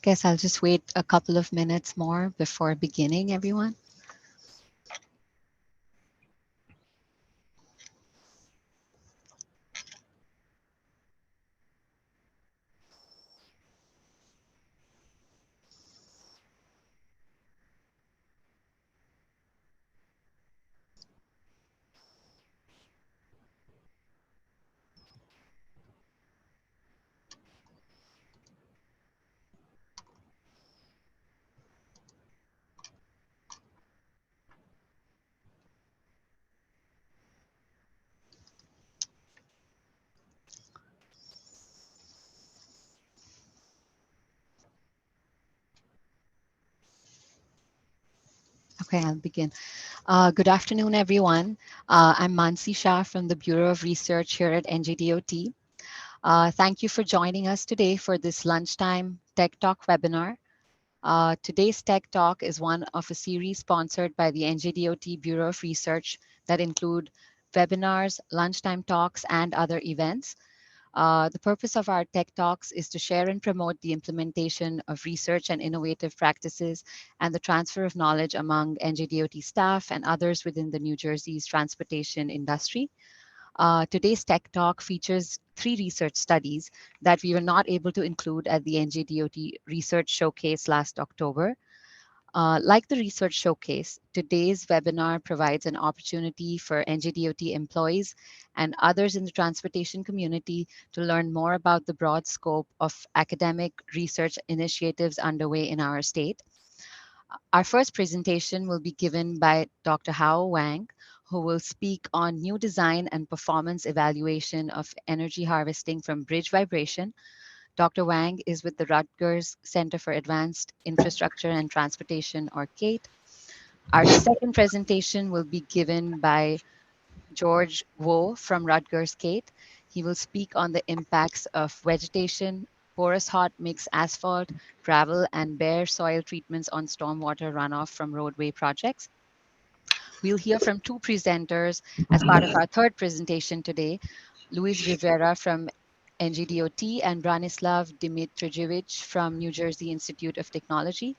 Guess I'll just wait a couple of minutes more before beginning, everyone. Okay, I'll begin. Good afternoon, everyone. I'm Mansi Shah from the Bureau of Research here at NJDOT. Thank you for joining us today for this Lunchtime Tech Talk webinar. Today's Tech Talk is one of a series sponsored by the NJDOT Bureau of Research that include webinars, lunchtime talks, and other events. The purpose of our Tech Talks is to share and promote the implementation of research and innovative practices and the transfer of knowledge among NJDOT staff and others within the New Jersey's transportation industry. Today's Tech Talk features 3 research studies that we were not able to include at the NJDOT Research Showcase last October. Like the Research Showcase, today's webinar provides an opportunity for NJDOT employees and others in the transportation community to learn more about the broad scope of academic research initiatives underway in our state. Our first presentation will be given by Dr. Wang, who will speak on new design and performance evaluation of energy harvesting from bridge vibration. Dr. Wang is with the Rutgers Center for Advanced Infrastructure and Transportation, or CATE. Our second presentation will be given by George Wu from Rutgers CATE. He will speak on the impacts of vegetation, porous hot mix asphalt, gravel, and bare soil treatments on stormwater runoff from roadway projects. We'll hear from 2 presenters as part of our third presentation today, Luis Rivera from NJDOT and Branislav Dimitrijevic from New Jersey Institute of Technology.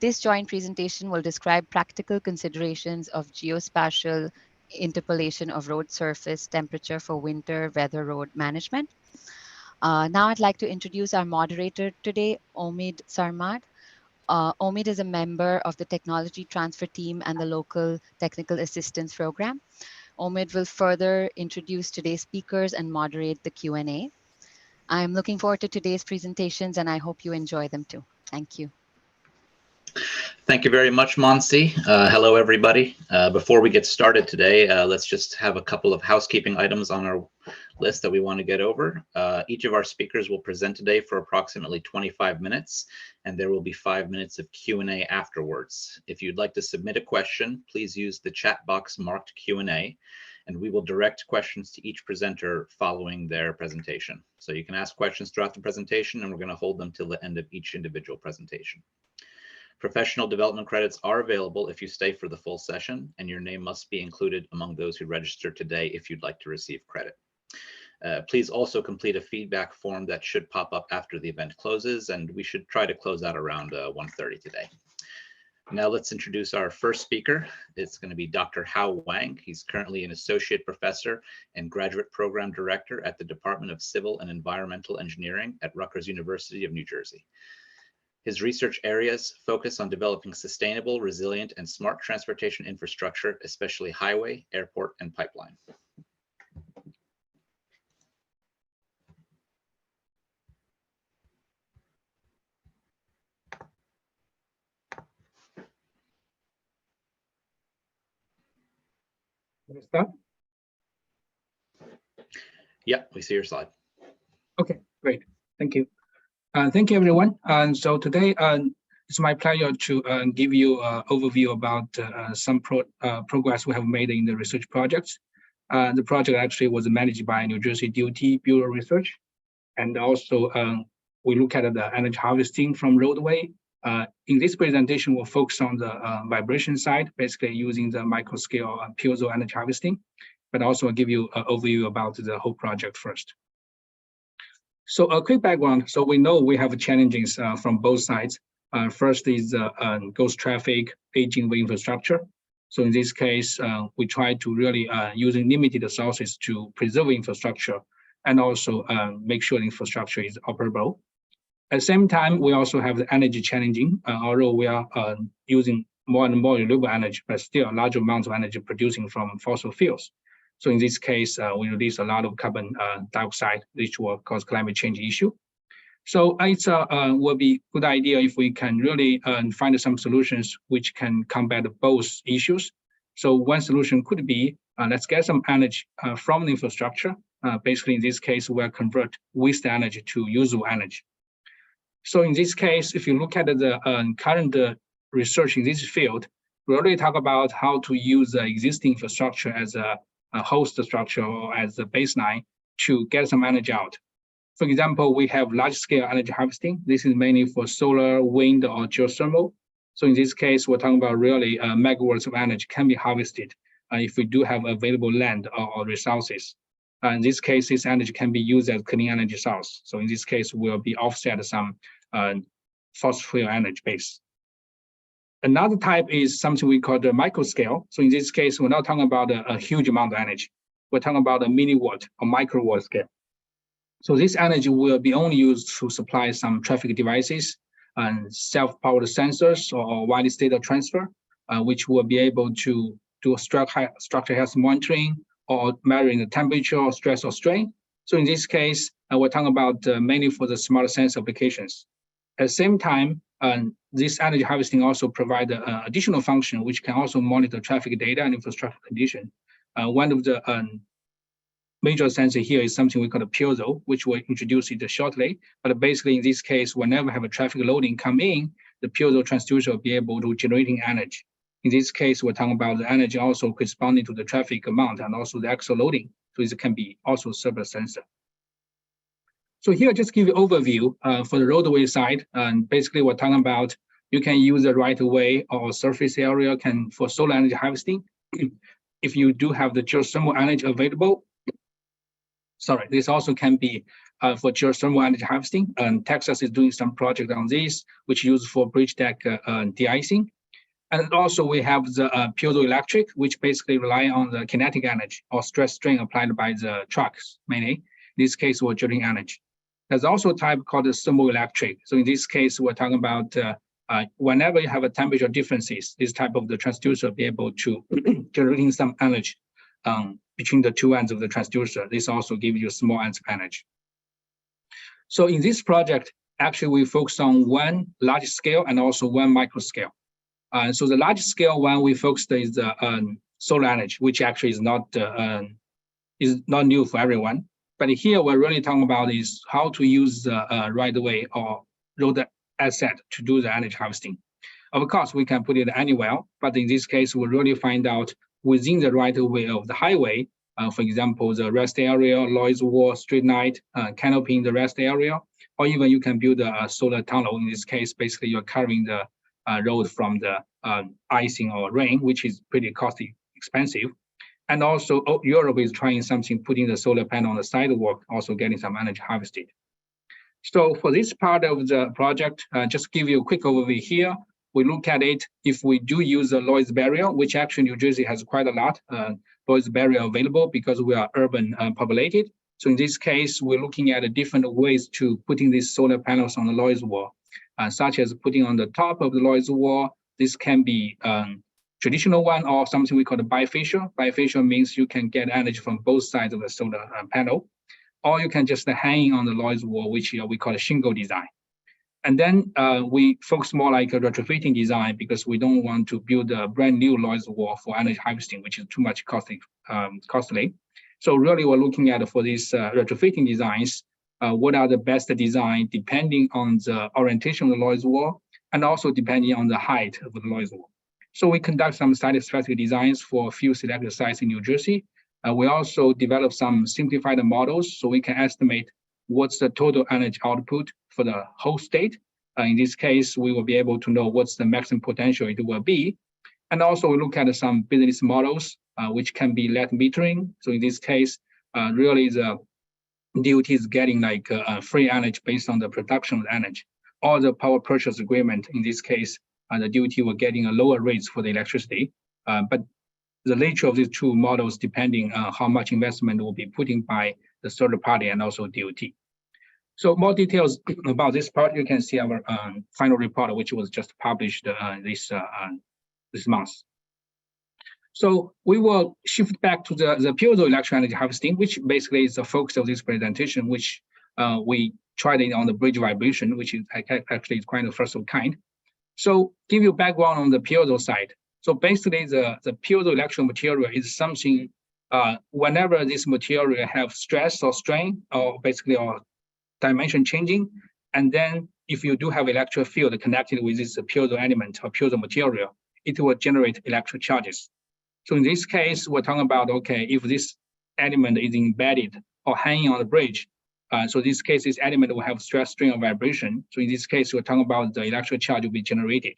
This joint presentation will describe practical considerations of geospatial interpolation of road surface temperature for winter weather road management. Now I'd like to introduce our moderator today, Omid Sarmad. Omid is a member of the technology transfer team and the local technical assistance program. Omid will further introduce today's speakers and moderate the Q&A. I'm looking forward to today's presentations and I hope you enjoy them too. Thank you. Thank you very much, Mansi. Hello, everybody. Before we get started today, let's just have a couple of housekeeping items on our list that we want to get over. Each of our speakers will present today for approximately 25 minutes, and there will be 5 minutes of Q&A afterwards. If you'd like to submit a question, please use the chat box marked Q&A, and we will direct questions to each presenter following their presentation. So you can ask questions throughout the presentation, and we're going to hold them till the end of each individual presentation. Professional development credits are available if you stay for the full session, and your name must be included among those who register today if you'd like to receive credit. Please also complete a feedback form that should pop up after the event closes, and we should try to close out around 1:30 today. Now let's introduce our first speaker. It's going to be Dr. Wang. He's currently an associate professor and graduate program director at the Department of Civil and Environmental Engineering at Rutgers University of New Jersey. His research areas focus on developing sustainable, resilient, and smart transportation infrastructure, especially highway, airport, and pipeline. Start? Yeah, we see your slide. Okay, great. Thank you. Thank you, everyone. And so today, it's my pleasure to give you an overview about some progress we have made in the research projects. The project actually was managed by New Jersey DOT Bureau of Research. And also, we look at the energy harvesting from roadway. In this presentation, we'll focus on the vibration side, basically using the microscale piezo energy harvesting, but also I'll give you an overview about the whole project first. So a quick background. So we know we have challenges from both sides. First is ghost traffic, aging the infrastructure. So in this case, we try to really using limited resources to preserve infrastructure and also make sure the infrastructure is operable. At the same time, we also have the energy challenging, although we are using more and more renewable energy, but still a large amount of energy producing from fossil fuels. So in this case, we release a lot of carbon dioxide, which will cause climate change issue. So it will be good idea if we can really find some solutions which can combat both issues. So one solution could be, let's get some energy from the infrastructure. Basically, in this case, we'll convert waste energy to usable energy. So in this case, if you look at the current research in this field, we already talk about how to use the existing infrastructure as a host structure or as a baseline to get some energy out. For example, we have large-scale energy harvesting. This is mainly for solar, wind, or geothermal. So in this case, we're talking about really megawatts of energy can be harvested if we do have available land or resources. In this case, this energy can be used as clean energy source. So in this case, we'll be offset some fossil fuel energy base. Another type is something we call the micro scale. So in this case, we're not talking about a huge amount of energy. We're talking about a milliwatt or microwatt scale. So this energy will be only used to supply some traffic devices and self-powered sensors or wireless data transfer, which will be able to do structure health monitoring or measuring the temperature, stress, or strain. So in this case, we're talking about mainly for the smart sense applications. At the same time, this energy harvesting also provide additional function, which can also monitor traffic data and infrastructure condition. One of the major sensor here is something we call a piezo, which we'll introduce it shortly. But basically, in this case, whenever have a traffic loading come in, the piezo transducer will be able to generating energy. In this case, we're talking about the energy also corresponding to the traffic amount and also the actual loading. So it can be also serve as sensor. So here, just give you overview for the roadway side. And basically, we're talking about you can use the right of way or surface area for solar energy harvesting. If you do have the geothermal energy available, this also can be for geothermal energy harvesting. And Texas is doing some project on this, which is used for bridge deck de-icing. And also we have the piezoelectric, which basically rely on the kinetic energy or stress strain applied by the trucks, mainly. In this case, we're generating energy. There's also a type called the thermoelectric. So in this case, we're talking about whenever you have a temperature differences, this type of the transducer will be able to generating some energy between the two ends of the transducer. This also gives you small ends of energy. So in this project, actually we focus on one large scale and also one micro scale. So the large scale one we focused is the solar energy, which actually is not new for everyone. But here we're really talking about is how to use the right of way or road asset to do the energy harvesting. Of course, we can put it anywhere, but in this case, we'll really find out within the right of way of the highway, for example, the rest area, noise wall, street light, canopy in the rest area, or even you can build a solar tunnel. In this case, basically you're covering the road from the icing or rain, which is pretty costly, expensive. And also Europe is trying something, putting the solar panel on the sidewalk, also getting some energy harvested. So for this part of the project, just give you a quick overview here. We look at it if we do use a noise barrier, which actually New Jersey has quite a lot noise barrier available because we are urban populated. So in this case, we're looking at different ways to putting these solar panels on the noise wall, such as putting on the top of the noise wall. This can be traditional one or something we call the bifacial. Bifacial means you can get energy from both sides of the solar panel, or you can just hang on the noise wall, which we call a shingle design. And then we focus more like a retrofitting design because we don't want to build a brand new noise wall for energy harvesting, which is too much costly. So really we're looking at for these retrofitting designs, what are the best design depending on the orientation of the noise wall and also depending on the height of the noise wall. So we conduct some site-specific designs for a few selected sites in New Jersey. We also develop some simplified models so we can estimate what's the total energy output for the whole state. In this case, we will be able to know what's the maximum potential it will be. And also we look at some business models, which can be net metering. So in this case, really the DOT is getting like free energy based on the production of the energy, or the power purchase agreement. In this case, the DOT were getting a lower rates for the electricity. But the nature of these two models depending on how much investment will be put in by the third party and also DOT. So more details about this part, you can see our final report, which was just published this month. So we will shift back to the piezo electric energy harvesting, which basically is the focus of this presentation, which we tried it on the bridge vibration, which is actually is quite the first of kind. So give you background on the piezo side. So basically the piezoelectric material is something, whenever this material have stress or strain or basically or dimension changing, and then if you do have electric field connected with this piezo element or piezo material, it will generate electric charges. So in this case, we're talking about, okay, if this element is embedded or hanging on the bridge, so this case, this element will have stress, strain, or vibration. So in this case, we're talking about the electric charge will be generated.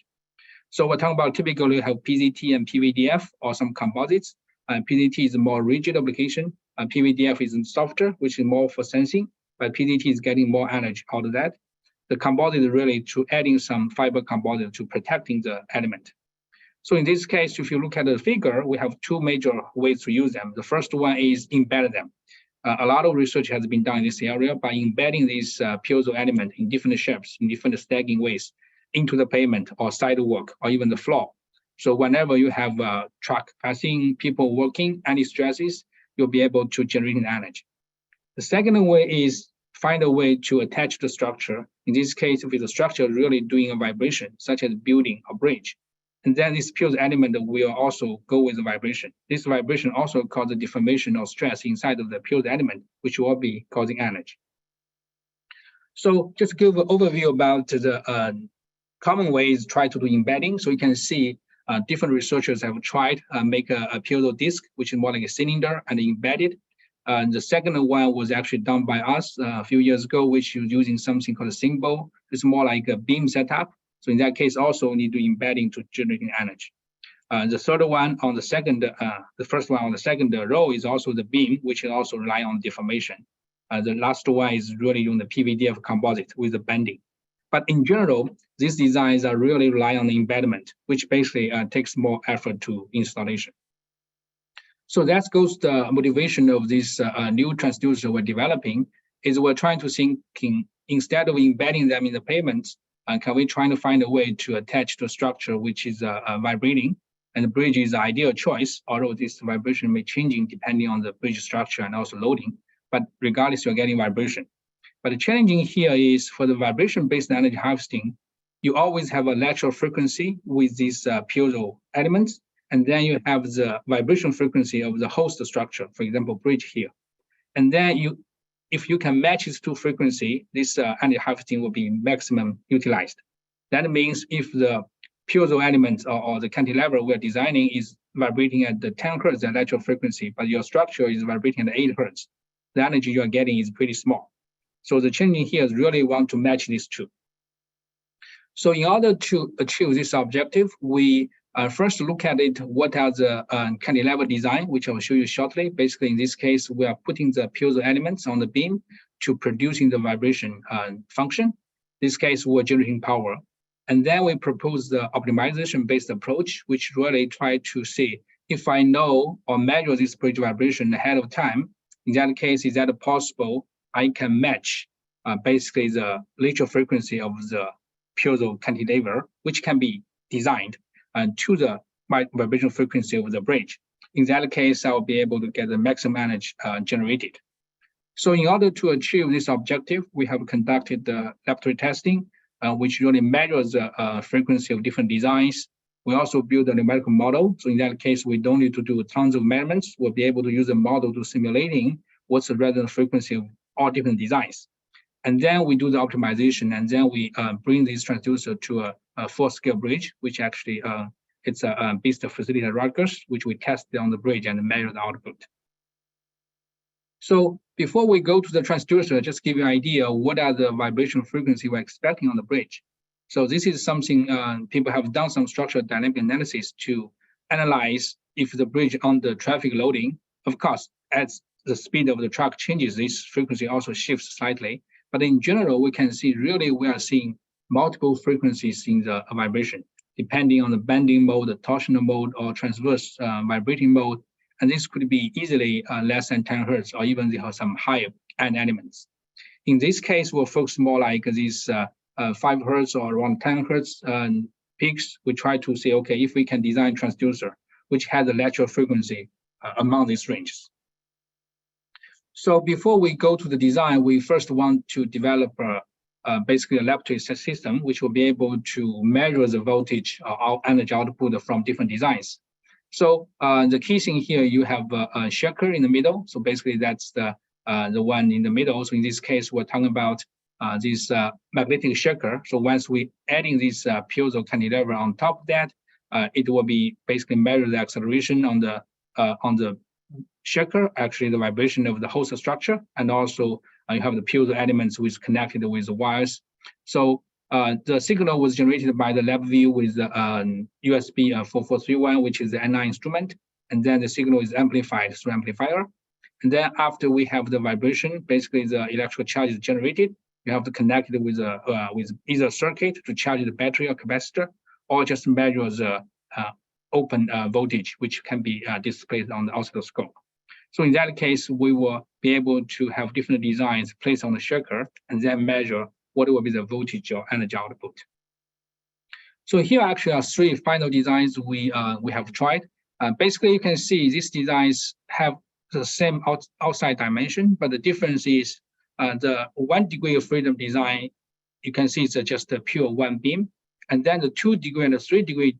So we're talking about typically you have PZT and PVDF or some composites. PZT is a more rigid application. PVDF is softer, which is more for sensing, but PZT is getting more energy out of that. The composite is really to adding some fiber composite to protecting the element. So in this case, if you look at the figure, we have two major ways to use them. The first one is embed them. A lot of research has been done in this area by embedding these piezo element in different shapes, in different stacking ways into the pavement or sidewalk or even the floor. So whenever you have a truck passing, people working, any stresses, you'll be able to generate energy. The second way is find a way to attach the structure. In this case, if the structure really doing a vibration, such as building or bridge, and then this piezo element will also go with the vibration. This vibration also causes deformation or stress inside of the piezo element, which will be causing energy. So just give an overview about the common ways try to do embedding. So you can see different researchers have tried make a piezo disc, which is more like a cylinder and embedded. The second one was actually done by us a few years ago, which is using something called a symbol. It's more like a beam setup. So in that case, also need to embedding to generating energy. The third one on the second, the first one on the second row is also the beam, which is also rely on deformation. The last one is really on the PVDF composite with the bending. But in general, these designs are really rely on the embedment, which basically takes more effort to installation. So that goes the motivation of this new transducer we're developing is we're trying to thinking instead of embedding them in the pavements, can we try to find a way to attach to a structure which is vibrating, and the bridge is the ideal choice, although this vibration may changing depending on the bridge structure and also loading, but regardless you're getting vibration. But the challenging here is for the vibration-based energy harvesting, you always have a lateral frequency with these piezo elements, and then you have the vibration frequency of the host structure, for example, bridge here. And then if you can match these two frequency, this energy harvesting will be maximum utilized. That means if the piezo elements or the cantilever we're designing is vibrating at the 10 hertz, the lateral frequency, but your structure is vibrating at 8 hertz, the energy you are getting is pretty small. So the changing here is really want to match these two. So in order to achieve this objective, we first look at it, what are the cantilever design, which I will show you shortly. Basically, in this case, we are putting the piezo elements on the beam to producing the vibration function. In this case, we're generating power. And then we propose the optimization-based approach, which really try to see if I know or measure this bridge vibration ahead of time, in that case, is that possible I can match basically the lateral frequency of the piezo cantilever, which can be designed to the vibration frequency of the bridge. In that case, I will be able to get the maximum energy generated. So in order to achieve this objective, we have conducted the laboratory testing, which really measures the frequency of different designs. We also build a numerical model. So in that case, we don't need to do tons of measurements. We'll be able to use a model to simulating what's the resonant frequency of all different designs. And then we do the optimization, and then we bring this transducer to a full-scale bridge, which actually it's a based facility at Rutgers, which we tested on the bridge and measure the output. So before we go to the transducer, just give you an idea what are the vibration frequency we're expecting on the bridge. So this is something people have done some structural dynamic analysis to analyze if the bridge on the traffic loading, of course, as the speed of the truck changes, this frequency also shifts slightly. But in general, we can see really we are seeing multiple frequencies in the vibration, depending on the bending mode, the torsional mode, or transverse vibrating mode. And this could be easily less than 10 hertz, or even they have some higher end elements. In this case, we'll focus more like these 5 hertz or around 10 hertz peaks. We try to say, okay, if we can design transducer which has a lateral frequency among these ranges. So before we go to the design, we first want to develop basically a laboratory system which will be able to measure the voltage or energy output from different designs. So the key thing here, you have a shaker in the middle. So basically that's the one in the middle. So in this case, we're talking about this magnetic shaker. So once we adding this piezo cantilever on top of that, it will be basically measure the acceleration on the shaker, actually the vibration of the host structure, and also you have the piezo elements which connected with the wires. So the signal was generated by the LabVIEW with the USB 4431, which is the NI instrument, and then the signal is amplified through amplifier. And then after we have the vibration, basically the electrical charge is generated. You have to connect it with either circuit to charge the battery or capacitor, or just measure the open voltage, which can be displayed on the oscilloscope. So in that case, we will be able to have different designs placed on the shaker and then measure what will be the voltage or energy output. So here actually are 3 final designs we have tried. Basically, you can see these designs have the same outside dimension, but the difference is the 1 degree of freedom design, you can see it's just a pure 1 beam. And then the 2 degree and the 3 degree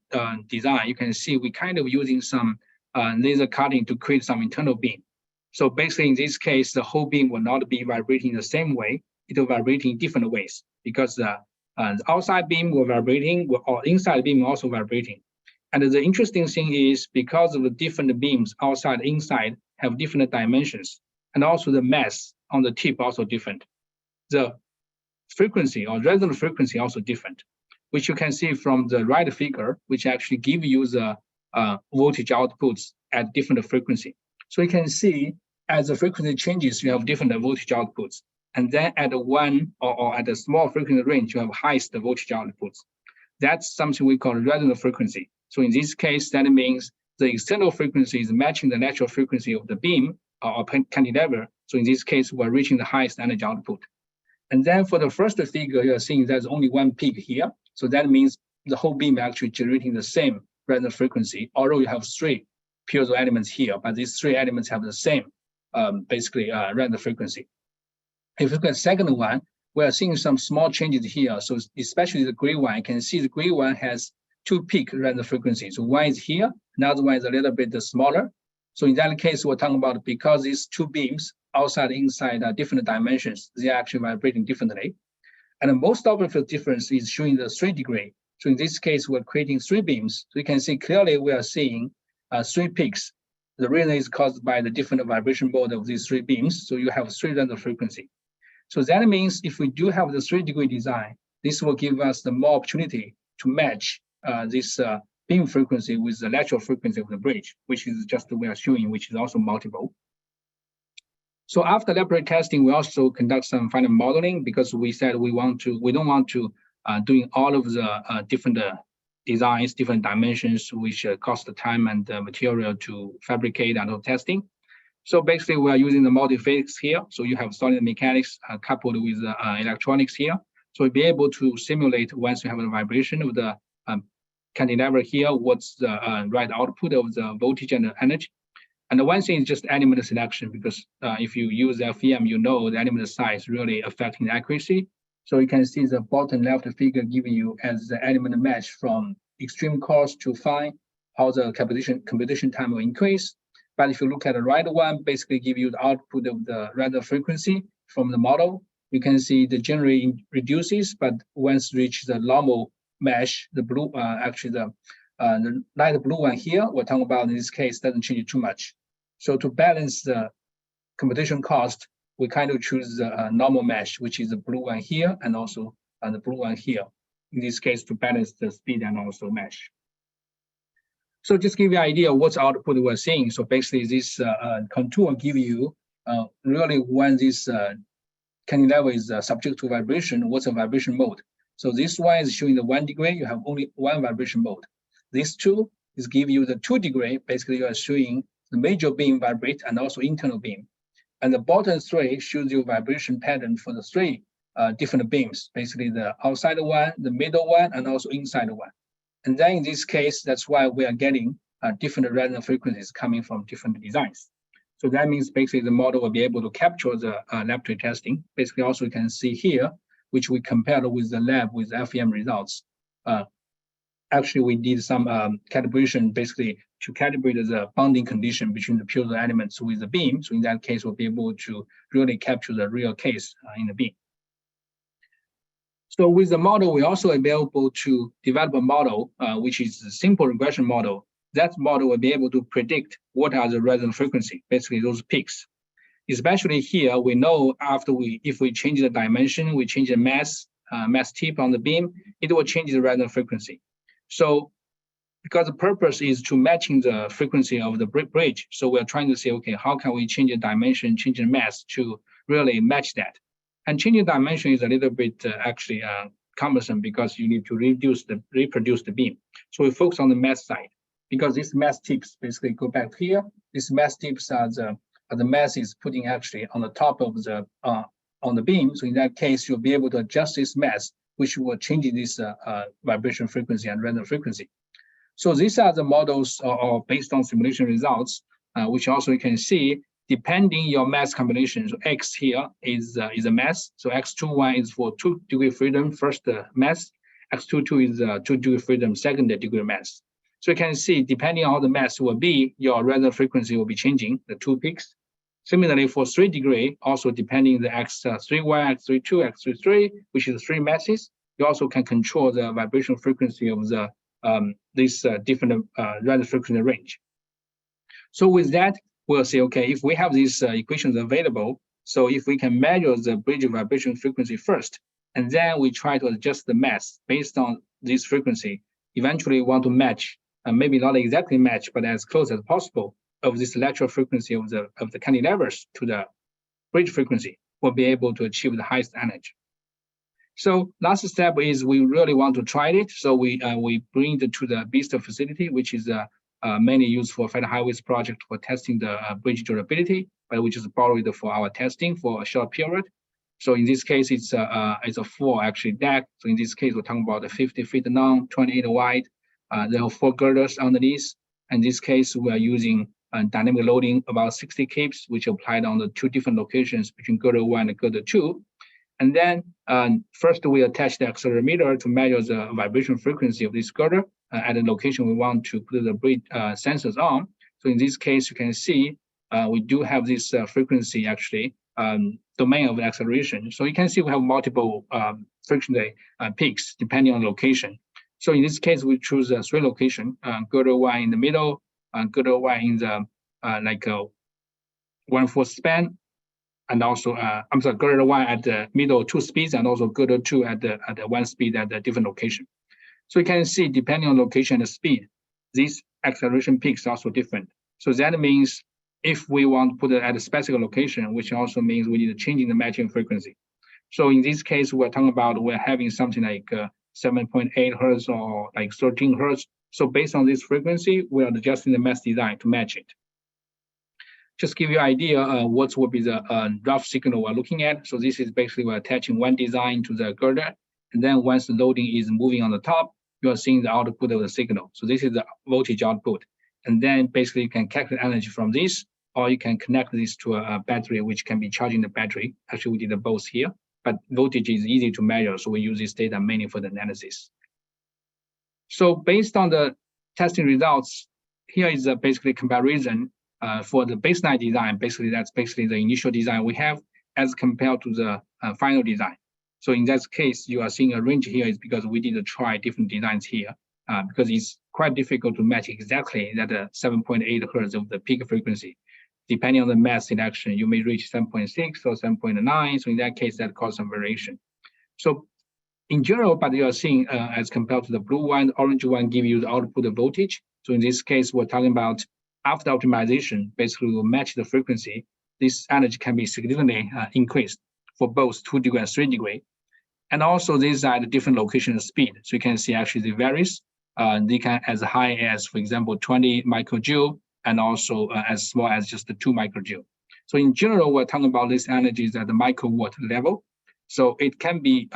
design, you can see we kind of using some laser cutting to create some internal beam. So basically in this case, the whole beam will not be vibrating the same way. It will vibrate in different ways because the outside beam will vibrating or inside beam also vibrating. And the interesting thing is because of the different beams outside and inside have different dimensions, and also the mass on the tip also different. The frequency or resonant frequency also different, which you can see from the right figure, which actually give you the voltage outputs at different frequency. So you can see as the frequency changes, you have different voltage outputs. And then at 1 or at a small frequency range, you have highest voltage outputs. That's something we call resonant frequency. So in this case, that means the external frequency is matching the natural frequency of the beam or cantilever. So in this case, we're reaching the highest energy output. And then for the first figure, you're seeing there's only 1 peak here. So that means the whole beam actually generating the same resonant frequency, although you have 3 piezo elements here, but these 3 elements have the same basically resonant frequency. If you look at the second one, we are seeing some small changes here. So especially the gray one, you can see the gray one has 2 peak resonant frequencies. So one is here, another one is a little bit smaller. So in that case, we're talking about because these 2 beams outside and inside are different dimensions, they are actually vibrating differently. And the most obvious difference is showing the 3 degree. So in this case, we're creating 3 beams. So you can see clearly we are seeing 3 peaks. The reason is caused by the different vibration mode of these 3 beams. So you have 3 resonant frequency. So that means if we do have the 3 degree design, this will give us the more opportunity to match this beam frequency with the lateral frequency of the bridge, which is just the way we are showing, which is also multiple. So after laboratory testing, we also conduct some final modeling because we said we don't want to doing all of the different designs, different dimensions, which cost the time and material to fabricate and testing. So basically, we are using the multi-physics here. So you have solid mechanics coupled with electronics here. So we'll be able to simulate once you have a vibration of the cantilever here, what's the right output of the voltage and the energy. And the one thing is just element selection, because if you use FEM, you know the element size really affecting the accuracy. So you can see the bottom left figure giving you as the element match from extreme coarse to fine, how the computation time will increase. But if you look at the right one, basically give you the output of the resonant frequency from the model. You can see the generally reduces, but once reach the normal mesh, the blue, actually the light blue one here, we're talking about in this case doesn't change too much. So to balance the computation cost, we kind of choose the normal mesh, which is the blue one here, and also the blue one here. In this case, to balance the speed and also mesh. So just give you an idea of what's output we're seeing. So basically this contour give you really when this cantilever is subject to vibration, what's the vibration mode? So this one is showing the 1 degree, you have only one vibration mode. This two is give you the 2 degree, basically you are showing the major beam vibrate and also internal beam. And the bottom three shows you vibration pattern for the three different beams, basically the outside one, the middle one, and also inside one. And then in this case, that's why we are getting different resonant frequencies coming from different designs. So that means basically the model will be able to capture the laboratory testing. Basically also you can see here, which we compared with the lab with FEM results. Actually, we did some calibration basically to calibrate the bonding condition between the piezo elements with the beam. So in that case, we'll be able to really capture the real case in the beam. So with the model, we also be able to develop a model, which is a simple regression model. That model will be able to predict what are the resonant frequency, basically those peaks. Especially here, we know if we change the dimension, we change the mass tip on the beam, it will change the resonant frequency. So because the purpose is to matching the frequency of the bridge, so we're trying to say, okay, how can we change the dimension, change the mass to really match that? And changing dimension is a little bit actually cumbersome because you need to reproduce the beam. So we focus on the mass side because these mass tips basically go back here. These mass tips are the mass is putting actually on the top of the on the beam. So in that case, you'll be able to adjust this mass, which will change this vibration frequency and resonant frequency. So these are the models based on simulation results, which also you can see, depending your mass combination. So X here is a mass. So X21 is for 2 degree freedom, first mass. X22 is 2 degree freedom, second degree mass. So you can see, depending on how the mass will be, your resonant frequency will be changing, the two peaks. Similarly, for 3 degree, also depending the X31, X32, X33, which is 3 masses, you also can control the vibration frequency of the this different resonant frequency range. So with that, we'll say, okay, if we have these equations available, so if we can measure the bridge vibration frequency first, and then we try to adjust the mass based on this frequency, eventually we want to match, maybe not exactly match, but as close as possible of this lateral frequency of the cantilevers to the bridge frequency, we'll be able to achieve the highest energy. So last step is we really want to try it. So we bring it to the BISTA facility, which is mainly used for Federal Highways project for testing the bridge durability, but which is borrowed for our testing for a short period. So in this case, it's a full actually deck. So in this case, we're talking about the 50 feet long, 28 wide. There are 4 girders underneath. In this case, we are using dynamic loading about 60 capes, which applied on the 2 different locations between girder 1 and girder 2. And then first we attach the accelerometer to measure the vibration frequency of this girder at the location we want to put the bridge sensors on. So in this case, you can see we do have this frequency actually domain of acceleration. So you can see we have multiple frequency peaks depending on location. So in this case, we choose 3 locations, girder 1 in the middle, girder 1 in the 1/4 span, and also I'm sorry, girder 1 at the middle 2 speeds, and also girder 2 at the 1 speed at a different location. So you can see depending on location and speed, these acceleration peaks are also different. So that means if we want to put it at a specific location, which also means we need to change the matching frequency. So in this case, we're talking about we're having something like 7.8 hertz or like 13 hertz. So based on this frequency, we are adjusting the mass design to match it. Just give you an idea what will be the rough signal we're looking at. So this is basically we're attaching one design to the girder, and then once the loading is moving on the top, you are seeing the output of the signal. So this is the voltage output, and then basically you can calculate energy from this, or you can connect this to a battery which can be charging the battery. Actually, we did both here, but voltage is easy to measure, so we use this data mainly for the analysis. So based on the testing results, here is a basically comparison for the baseline design. Basically, that's basically the initial design we have as compared to the final design. So in that case, you are seeing a range here is because we did try different designs here because it's quite difficult to match exactly that 7.8 hertz of the peak frequency. Depending on the mass selection, you may reach 7.6 or 7.9. So in that case, that causes some variation. So in general, but you are seeing as compared to the blue one, the orange one give you the output of voltage. So in this case, we're talking about after optimization, basically we'll match the frequency. this energy can be significantly increased for both 2 degree and 3 degree. And also these are the different location and speed. So you can see actually they varies. They can as high as, for example, 20 microjoule, and also as small as just the 2 microjoule. So in general, we're talking about this energies at the microwatt level. So it can be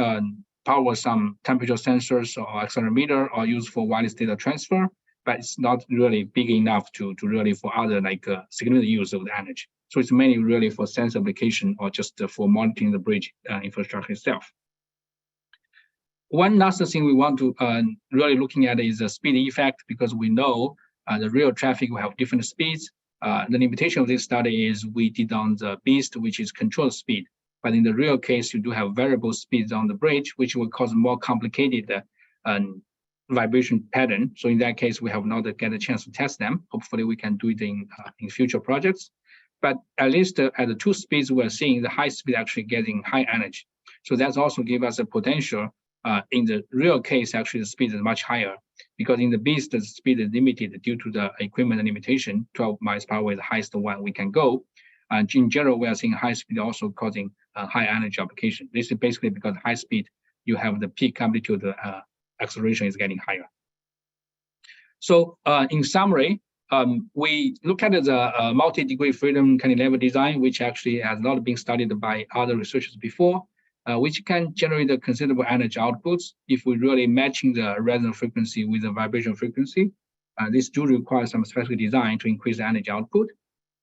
power some temperature sensors or accelerometer or used for wireless data transfer, but it's not really big enough to really for other like significant use of the energy. So it's mainly really for sensor application or just for monitoring the bridge infrastructure itself. One last thing we want to really looking at is the speed effect, because we know the real traffic will have different speeds. The limitation of this study is we did on the BEAST, which is control speed. But in the real case, you do have variable speeds on the bridge, which will cause more complicated vibration pattern. So in that case, we have not get a chance to test them. Hopefully we can do it in future projects. But at least at the 2 speeds we're seeing, the high speed actually getting high energy. So that's also give us a potential. In the real case, actually the speed is much higher, because in the BEAST, the speed is limited due to the equipment limitation. 12 miles per hour is the highest one we can go. And in general, we are seeing high speed also causing high energy application. This is basically because high speed, you have the peak amplitude acceleration is getting higher. So in summary, we look at the multi-degree freedom cantilever design, which actually has not been studied by other researchers before. Which can generate a considerable energy outputs if we really matching the resonant frequency with the vibration frequency. This do require some specific design to increase the energy output.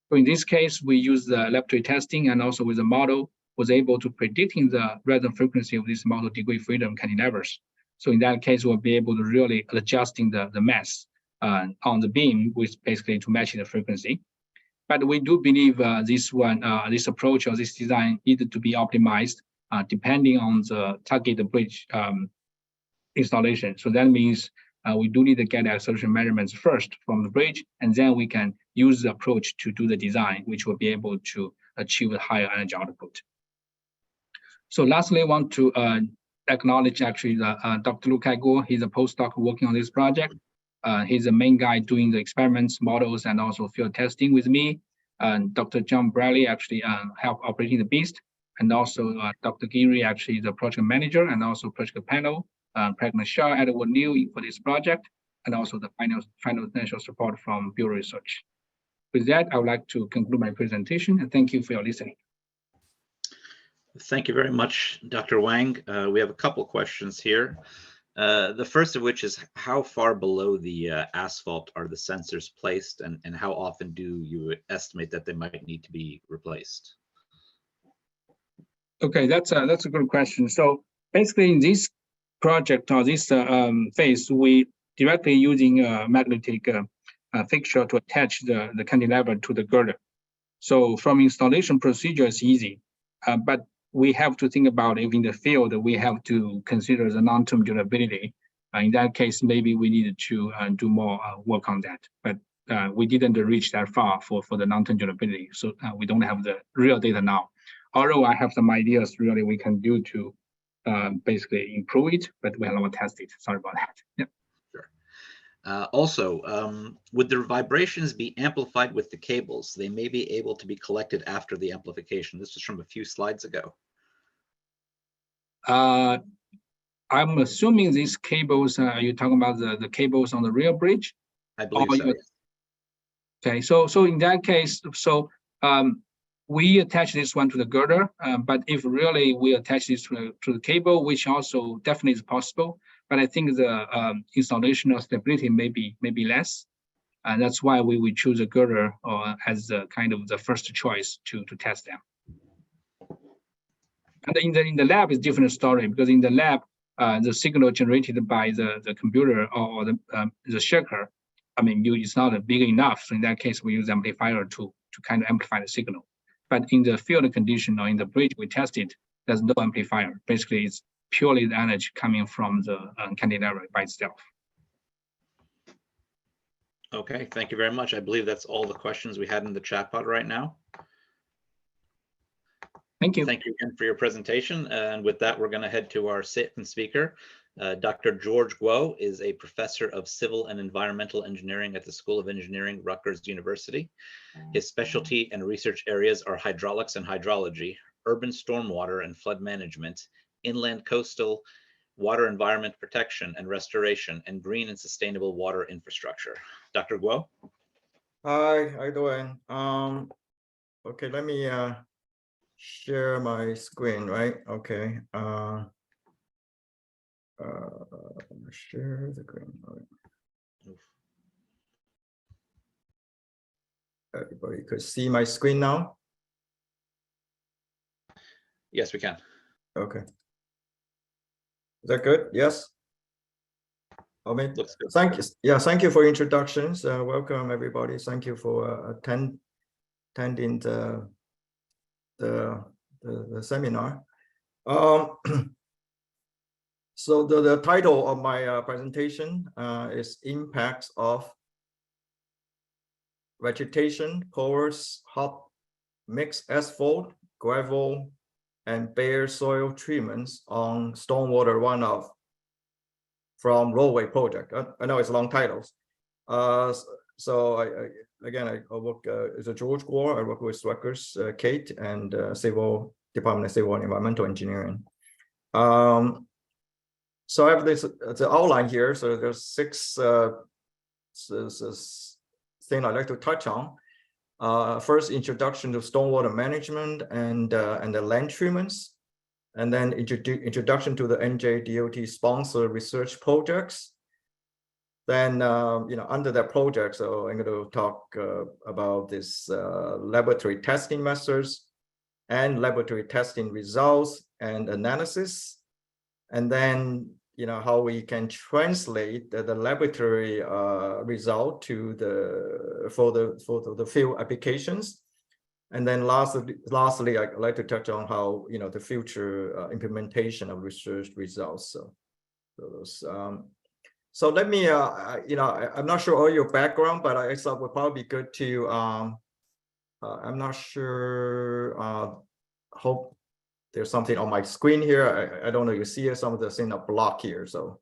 So in this case, we use the laboratory testing, and also with the model was able to predicting the resonant frequency of these multi-degree freedom cantilevers. So in that case, we'll be able to really adjusting the mass on the beam, which basically to match the frequency. But we do believe this approach or this design needed to be optimized depending on the target bridge installation. So that means we do need to get acceleration measurements first from the bridge, and then we can use the approach to do the design, which will be able to achieve a higher energy output. So lastly, I want to acknowledge actually Dr. Lu Kai-guo. He's a postdoc working on this project. He's the main guy doing the experiments, models, and also field testing with me. And Dr. John Bradley actually helped operating the BEAST. And also Dr. Geary actually the project manager, and also project panel, Pregnant Shaw, Edward New for this project, and also the financial support from Bureau of Research. With that, I would like to conclude my presentation, and thank you for your listening. Thank you very much, Dr. Wang. We have a couple questions here. The first of which is, how far below the asphalt are the sensors placed, and how often do you estimate that they might need to be replaced? Okay, that's a good question. So basically, in this project or this phase, we directly using a magnetic fixture to attach the cantilever to the girder. So from installation procedure, it's easy, but we have to think about if in the field we have to consider the long-term durability. In that case, maybe we need to do more work on that. But we didn't reach that far for the long-term durability, so we don't have the real data now. Although I have some ideas really we can do to basically improve it, but we have not tested. Sorry about that. Yeah. Sure. Also, would the vibrations be amplified with the cables? They may be able to be collected after the amplification. This is from a few slides ago. I'm assuming these cables, you're talking about the cables on the rail bridge? I believe so, yes. Okay, so in that case, we attach this one to the girder, but if really we attach this to the cable, which also definitely is possible, but I think the installation of stability may be less, and that's why we choose a girder as the kind of the first choice to test them. And in the lab is different story, because in the lab the signal generated by the computer or the shaker, I mean, it's not big enough. So in that case, we use amplifier to kind of amplify the signal. But in the field condition or in the bridge we tested, there's no amplifier. Basically, it's purely the energy coming from the cantilever by itself. Okay, thank you very much. I believe that's all the questions we had in the chat pod right now. Thank you. Thank you again for your presentation. And with that, we're going to head to our second speaker. Dr. George Guo is a professor of civil and environmental engineering at the School of Engineering, Rutgers University. His specialty and research areas are hydraulics and hydrology, urban stormwater and flood management, inland coastal water environment protection and restoration, and green and sustainable water infrastructure. Dr. Guo? Hi, how you doing? Okay, let me share my screen, right? Okay. Share the screen. All right. Everybody could see my screen now? Yes, we can. Okay. Is that good? Yes. Okay. Looks good. Thank you. Yeah, thank you for introductions. Welcome everybody. Thank you for attending the seminar. So the title of my presentation is Impacts of Vegetation, Porous, Hot, Mixed Asphalt, Gravel, and Bare Soil Treatments on Stormwater Runoff from Roadway Project. I know it's long titles. So I work as a George Guo. I work with Rutgers, Kate, and Department of Civil and Environmental Engineering. So I have this the outline here. So there's 6 things I'd like to touch on. First, introduction to stormwater management and the land treatments, and then introduction to the NJDOT sponsored research projects. Then under that project, so I'm going to talk about this laboratory testing methods and laboratory testing results and analysis, and then how we can translate the laboratory result to for the field applications. And then lastly, I'd like to touch on how the future implementation of research results. So let me I'm not sure all your background, but I thought it would probably be good to I'm not sure. Hope there's something on my screen here. I don't know. You see some of the things are blocked here. So,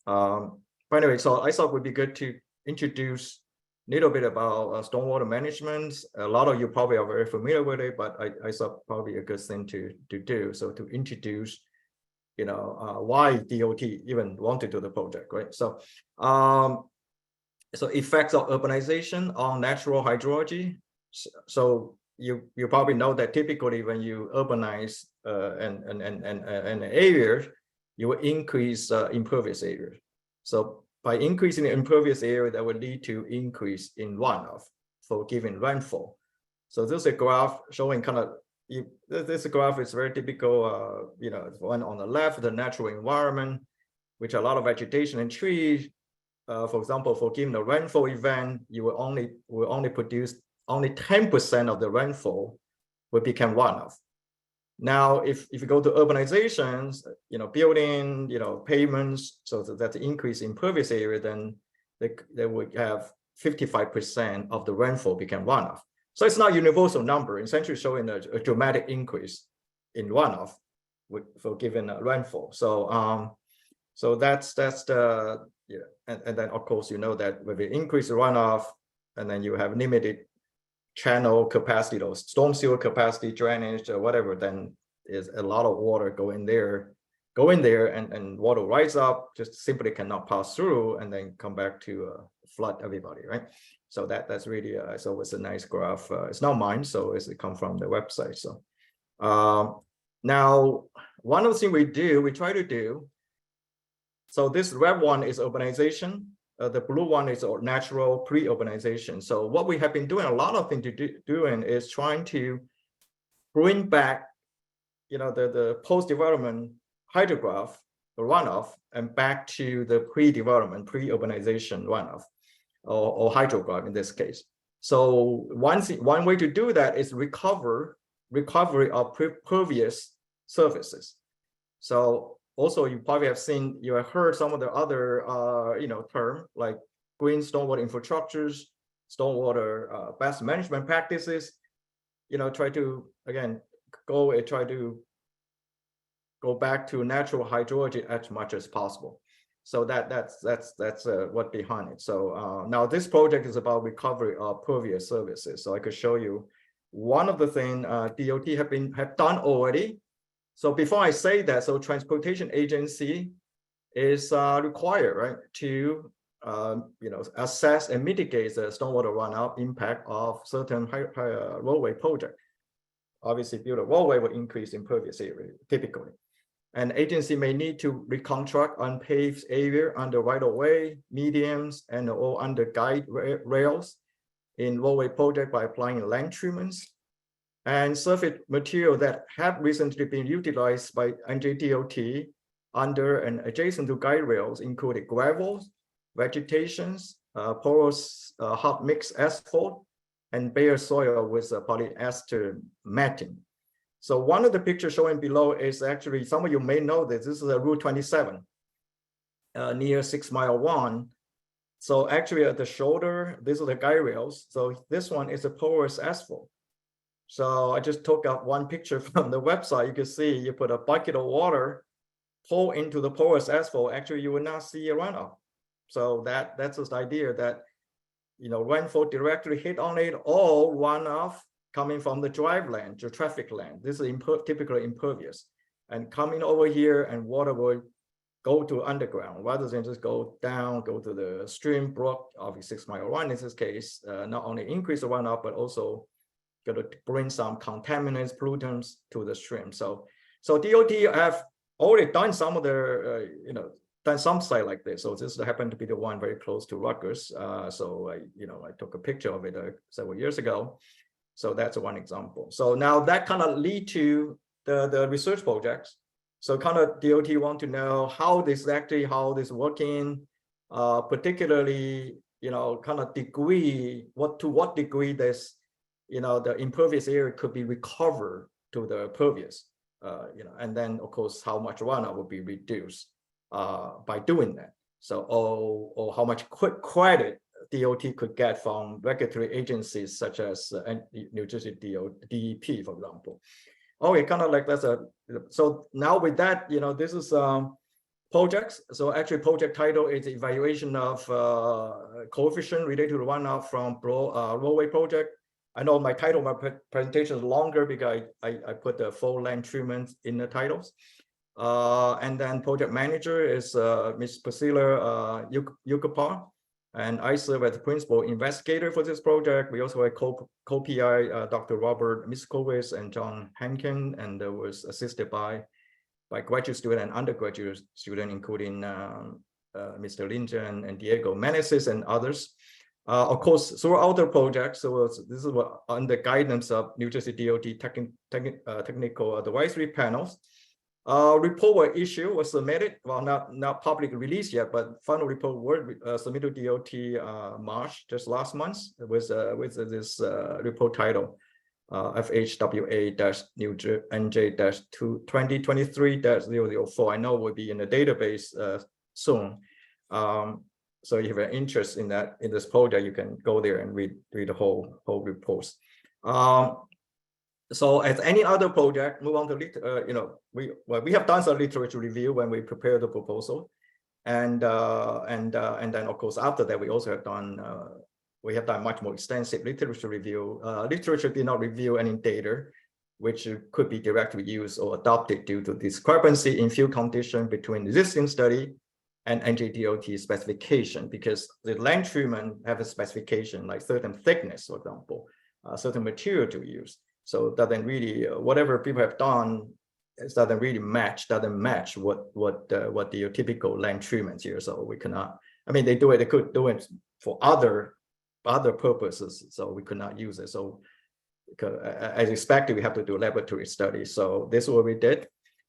but anyway, so I thought it would be good to introduce a little bit about stormwater management. A lot of you probably are very familiar with it, but I thought probably a good thing to do. So to introduce, why DOT even wanted to do the project, right? So, so effects of urbanization on natural hydrology. So you probably know that typically when you urbanize an area, you will increase impervious area. So by increasing the impervious area, that will lead to increase in runoff for given rainfall. So this is a graph showing kind of, this graph is very typical, one on the left, the natural environment, which a lot of vegetation and trees. For example, for given a rainfall event, you will only produce only 10% of the rainfall will become runoff. Now, if you go to urbanizations, building, pavements, so that the increase in impervious area, then they would have 55% of the rainfall become runoff. So it's not a universal number, essentially showing a dramatic increase in runoff for given rainfall. So so that's the and then of course that with the increased runoff, and then you have limited channel capacity, those storm sewer capacity, drainage, or whatever, then is a lot of water go in there, and water rise up, just simply cannot pass through, and then come back to flood everybody, right? So that's really so it's a nice graph. It's not mine, so it come from the website. So now one of the things we try to do. So this red one is urbanization. The blue one is natural pre-urbanization. So what we have been doing, a lot of things doing is trying to bring back, the post-development hydrograph, the runoff, and back to the pre-development, pre-urbanization runoff, or hydrograph in this case. So one way to do that is recovery of pervious surfaces. So also, you probably have heard some of the other, term like green stormwater infrastructures, stormwater best management practices. Try to again goal is try to go back to natural hydrology as much as possible. So that's what behind it. So now this project is about recovery of pervious surfaces. So I could show you one of the things DOT have done already. So before I say that, so transportation agency is required, right, to assess and mitigate the stormwater runoff impact of certain roadway project. Obviously, build a roadway will increase impervious area typically. An agency may need to reconstruct unpaved area under right-of-way, mediums, and or under guide rails in roadway project by applying land treatments and surface material that have recently been utilized by NJDOT under and adjacent to guide rails, including gravel, vegetations, porous hot mix asphalt, and bare soil with polyester matting. So one of the pictures showing below is actually, some of you may know this is a Route 27 near 6 Mile 1. So actually at the shoulder, these are the guide rails. So this one is a porous asphalt. So I just took out one picture from the website. You can see you put a bucket of water, pour into the porous asphalt. Actually, you will not see a runoff. So that's this idea that, rainfall directly hit on it, or runoff coming from the drive lane, the traffic lane. This is typically impervious. And coming over here, and water will go to underground rather than just go down, go to the stream, brook, obviously 6 Mile 1 in this case, not only increase the runoff, but also going to bring some contaminants, pollutants to the stream. So DOT have already done some of their, done some site like this. So this happened to be the one very close to Rutgers. So I took a picture of it several years ago. So that's one example. So now that kind of lead to the research projects. So kind of DOT want to know how this working, particularly, kind of degree, to what degree this, the impervious area could be recovered to the pervious, and then of course, how much runoff will be reduced by doing that. So, or how much quick credit DOT could get from regulatory agencies such as New Jersey DEP, for example. Okay, kind of like that's so now with that, this is projects. So actually project title is evaluation of coefficient related to runoff from roadway project. I know my title, my presentation is longer because I put the full length treatment in the titles. And then project manager is Ms. Priscilla Yukapar. And I serve as the principal investigator for this project. We also have co-PI Dr. Robert Miskowitz and John Hankin, and was assisted by graduate student and undergraduate student, including Mr. Linja and Diego Meneses and others. Of course, throughout the project, so this is what under guidance of New Jersey DOT technical advisory panels. Report was submitted, well, not publicly released yet, but final report were submitted to DOT March, just last month, with this report title, FHWA-NJ-2023-004. I know will be in the database soon. So if you have an interest in this project, you can go there and read the whole reports. So as any other project, move on to we have done some literature review when we prepare the proposal, and then of course after that we also have done much more extensive literature review. Literature did not review any data which could be directly used or adopted due to discrepancy in field condition between existing study and NJDOT specification, because the land treatment have a specification like certain thickness, for example, certain material to use. So it doesn't really, whatever people have done, it doesn't really match what the typical land treatments here. So we cannot, they could do it for other purposes, so we could not use it. So as expected, we have to do laboratory studies. So this is what we did.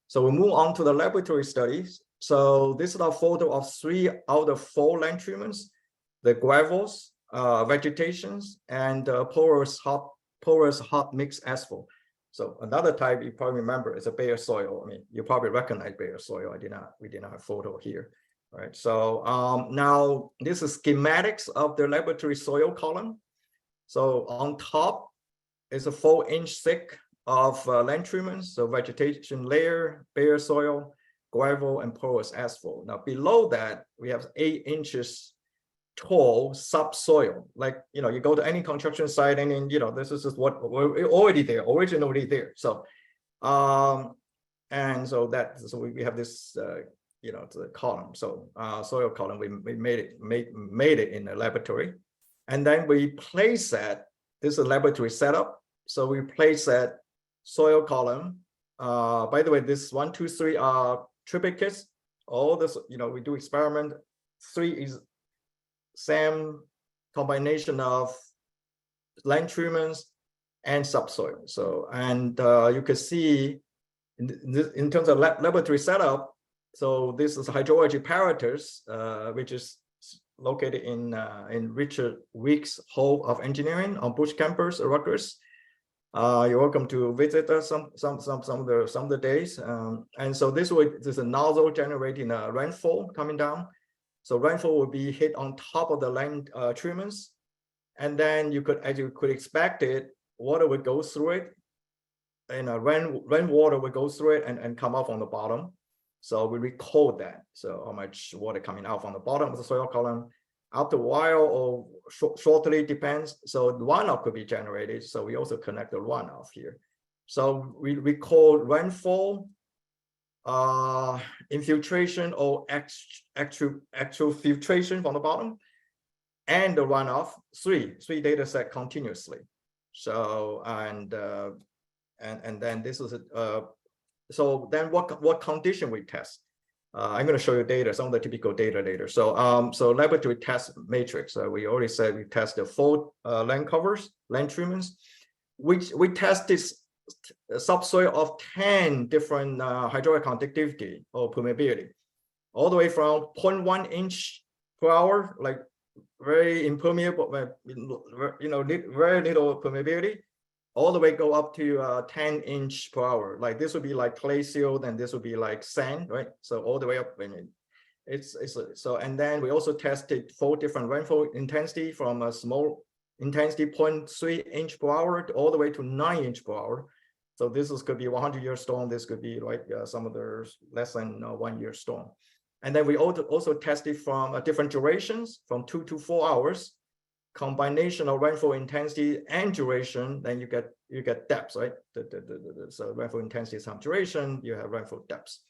So we move on to the laboratory studies. So this is a photo of 3 out of 4 land treatments: the gravels, vegetations, and porous hot mix asphalt. So another type you probably remember is a bare soil. You probably recognize bare soil. We did not have photo here. All right. So now this is schematics of the laboratory soil column. So on top is a 4-inch thick of land treatments, so vegetation layer, bare soil, gravel, and porous asphalt. Now below that, we have 8 inches tall subsoil. Like, you know, you go to any construction site and then, you know, this is just what we're already there, originally there. So, and so we have this, you know, the column. So soil column, we made it in a laboratory. And then we place that, this is a laboratory setup. So we place that soil column. By the way, this 1, 2, 3 are triplicates. All this, you know, we do experiment. 3 is same combination of land treatments and subsoil. So, and you can see in terms of laboratory setup, so this is hydrology apparatus, which is located in Richard Weeks Hall of Engineering on Bush campus at Rutgers. You're welcome to visit us some of the days. And so this is a nozzle generating a rainfall coming down. So rainfall will be hit on top of the land treatments, and then as you could expect it, water would go through it, and rainwater would go through it and come off on the bottom. So we record that. So how much water coming out from the bottom of the soil column. After a while or shortly, depends. So runoff could be generated. So we also connect the runoff here. So we record rainfall, infiltration or actual filtration from the bottom, and the runoff, three data set continuously. So and then this is so then what condition we test? I'm going to show you data, some of the typical data later. So so laboratory test matrix. We already said we test the 4 land covers, land treatments. We tested subsoil of 10 different hydraulic conductivity or permeability, all the way from 0.1 inch per hour, like very impermeable, you know, very little permeability, all the way go up to 10 inch per hour. Like this would be like clay sealed, and this would be like sand, right? So all the way up. So and then we also tested 4 different rainfall intensity, from a small intensity 0.3 inch per hour all the way to 9 inch per hour. So this could be 100-year storm. This could be like some of the less than 1-year storm. And then we also tested from different durations, from 2 to 4 hours, combination of rainfall intensity and duration. Then you get depths, right? So rainfall intensity is some duration. You have rainfall depths.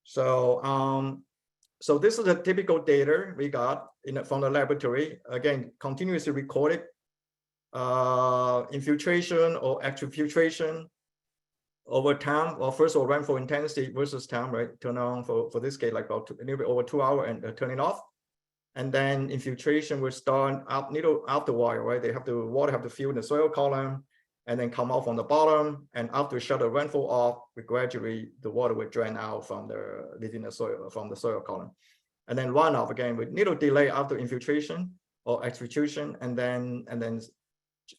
So so this is the typical data we got from the laboratory. Again, continuously recorded infiltration or actual filtration over time. Well, first of all, rainfall intensity versus time, right? Turn on for this case, like about a little bit over 2 hours, and turn it off. And then infiltration will start up needle after while, right? Water have to fill in the soil column and then come off on the bottom. And after we shut the rainfall off, the water will drain out from the soil column. And then runoff again with little delay after infiltration or exfiltration, and then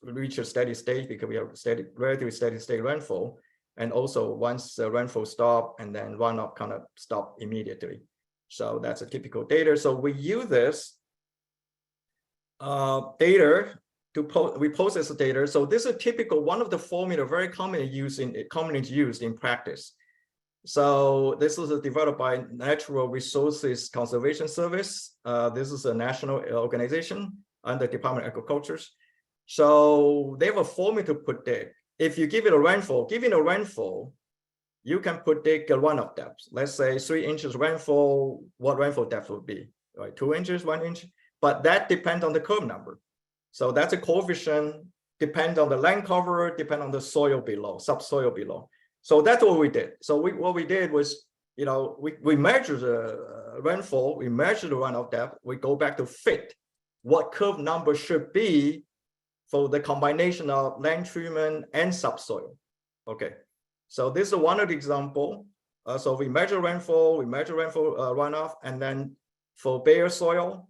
reach a steady state, because we have relatively steady state rainfall. And also once the rainfall stop, and then runoff kind of stop immediately. So that's a typical data. So we use this data we process the data. So this is a typical one of the formula very commonly used in practice. So this is developed by Natural Resources Conservation Service. This is a national organization under Department of Agriculture. So they have a formula to predict. If you give it a rainfall, you can predict a runoff depth. Let's say 3 inches rainfall, what rainfall depth would be, right? 2 inches, 1 inch, but that depends on the curve number. So that's a coefficient, depends on the land cover, depend on the soil below, subsoil below. So that's what we did. So what we did was, you know, we measure the rainfall, we measure the runoff depth, we go back to fit what curve number should be for the combination of land treatment and subsoil. Okay. So this is one of the example. So we measure rainfall, runoff, and then for bare soil,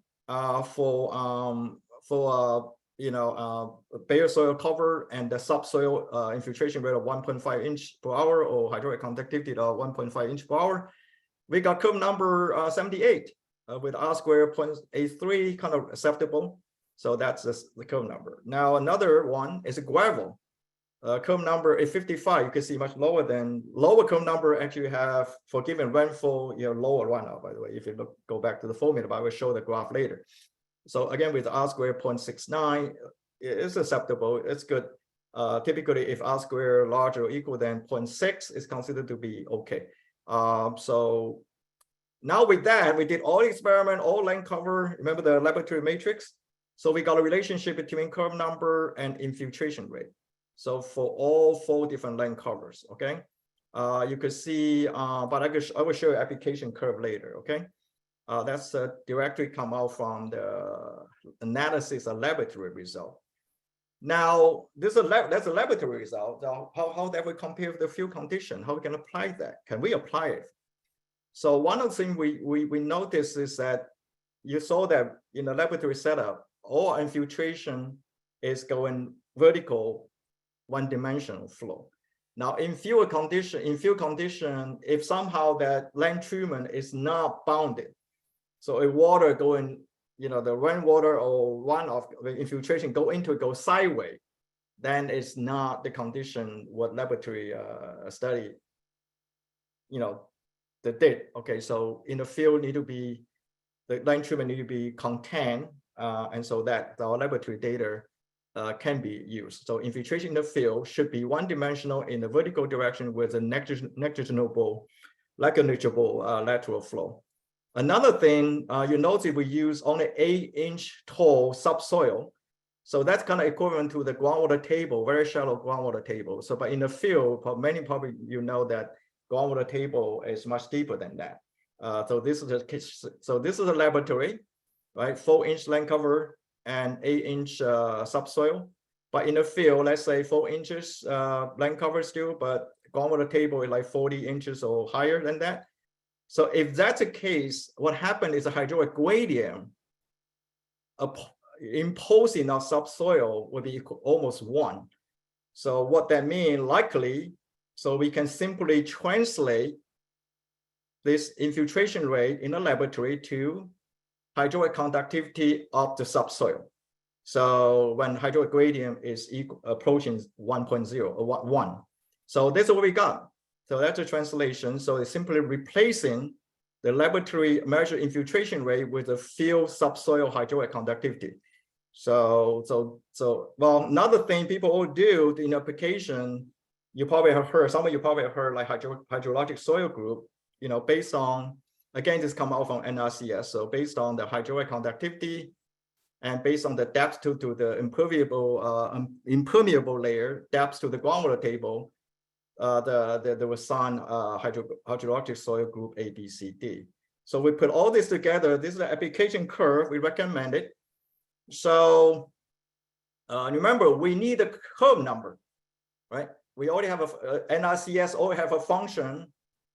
bare soil cover and the subsoil infiltration rate of 1.5 inch per hour or hydraulic conductivity of 1.5 inch per hour, we got curve number 78 with R square 0.83 kind of acceptable. So that's the curve number. Now another one is a gravel. curve number is 55, you can see much lower curve number actually have for given rainfall, lower runoff, by the way. If you go back to the formula, but I will show the graph later. So again, with R square 0.69, it's acceptable, it's good. Typically, if R square larger or equal than 0.6, it's considered to be okay. So now with that, we did all experiment, all land cover, remember the laboratory matrix? So we got a relationship between curve number and infiltration rate. So for all 4 different land covers, okay? You could see, but I will show you application curve later, okay? That's directly come out from the analysis of laboratory result. Now, that's a laboratory result. How that will compare with the field condition? How we can apply that? Can we apply it? So one of the things we noticed is that you saw that in the laboratory setup, all infiltration is going vertical, one-dimensional flow. Now, in field condition, if somehow that land treatment is not bounded, so if water going, the rainwater or runoff, the infiltration go sideways, then it's not the condition what laboratory study, they did. Okay, so in the field the land treatment need to be contained, and so that our laboratory data can be used. So infiltration in the field should be one-dimensional in the vertical direction with a negligible lateral flow. Another thing, you notice we use only 8-inch tall subsoil. So that's kind of equivalent to the groundwater table, very shallow groundwater table. So, but in the field, many probably that groundwater table is much deeper than that. So this is a laboratory, right? 4-inch land cover and 8-inch subsoil. But in the field, let's say 4 inches land cover still, but groundwater table is like 40 inches or higher than that. So if that's the case, what happened is a hydraulic gradient imposing on subsoil will be almost 1. So what that means, likely, so we can simply translate this infiltration rate in a laboratory to hydraulic conductivity of the subsoil. So when hydraulic gradient is approaching 1.0 or 1. So this is what we got. So that's a translation. So it's simply replacing the laboratory measured infiltration rate with the field subsoil hydraulic conductivity. So well, another thing people all do in application, you probably have heard, some of you probably have heard like hydrologic soil group, based on, again, this come out from NRCS. So based on the hydraulic conductivity and based on the depth to the impermeable layer, depth to the groundwater table, there was some hydrologic soil group A, B, C, D. So we put all this together. This is the application curve we recommended. So remember, we need a curve number, right? We already have NRCS already have a function.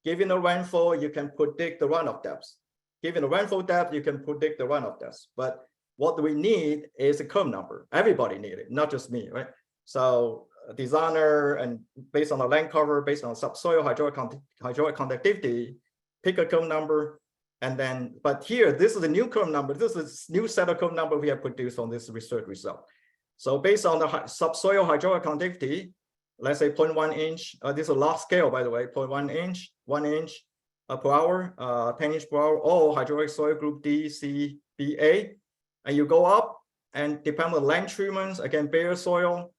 Given the rainfall, you can predict the runoff depths. Given the rainfall depth, you can predict the runoff depths. But what we need is a curve number. Everybody needs it, not just me, right? So designer, and based on the land cover, based on subsoil hydraulic conductivity, pick a curve number, and then, but here, this is a new curve number. This is a new set of curve number we have produced on this research result. So based on the subsoil hydraulic conductivity, let's say 0.1 inch, this is a log scale, by the way, 0.1 inch, 1 inch per hour, 10 inch per hour, all hydraulic soil group D, C, B, A, and you go up, and depending on the land treatments, again, bare soil,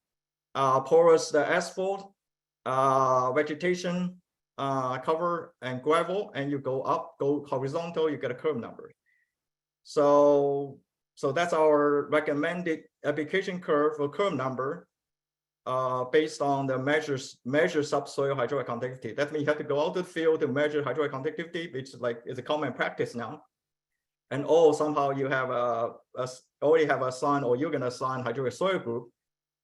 porous asphalt, vegetation cover, and gravel, and you go up, go horizontal, you get a curve number. So that's our recommended application curve for curve number based on the measure subsoil hydraulic conductivity. That means you have to go out to the field to measure hydraulic conductivity, which is a common practice now. And somehow you have already have assigned, or you're going to assign hydraulic soil group,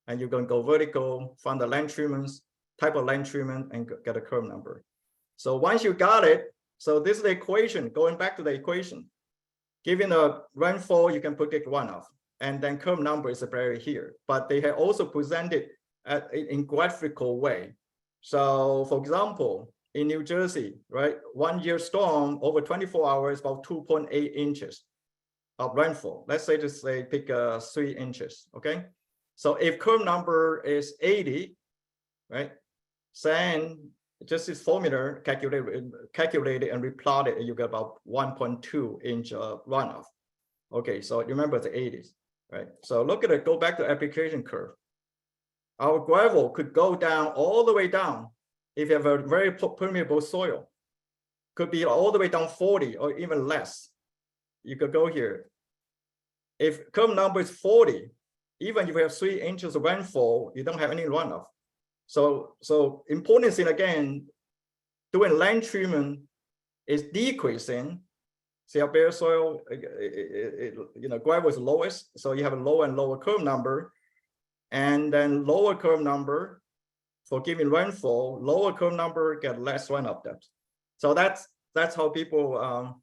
and you're going to go vertical, find the land treatments, type of land treatment, and get a curve number. So once you got it, so this is the equation, going back to the equation. Given the rainfall, you can predict runoff, and then curve number is buried here. But they have also presented in graphical way. So for example, in New Jersey, right, 1 year storm over 24 hours, about 2.8 inches of rainfall. Let's say just pick 3 inches, okay? So if curve number is 80, right? Sand, just this formula calculated and replotted, you get about 1.2 inch runoff. Okay, so remember the 80s, right? So look at it, go back to application curve. Our gravel could go down all the way down if you have a very permeable soil. Could be all the way down 40 or even less. You could go here. If curve number is 40, even if you have 3 inches of rainfall, you don't have any runoff. So important thing again, doing land treatment is decreasing. See our bare soil, gravel is lowest, so you have a lower and lower curve number, and then lower curve number for giving rainfall, lower curve number get less runoff depth. So that's how people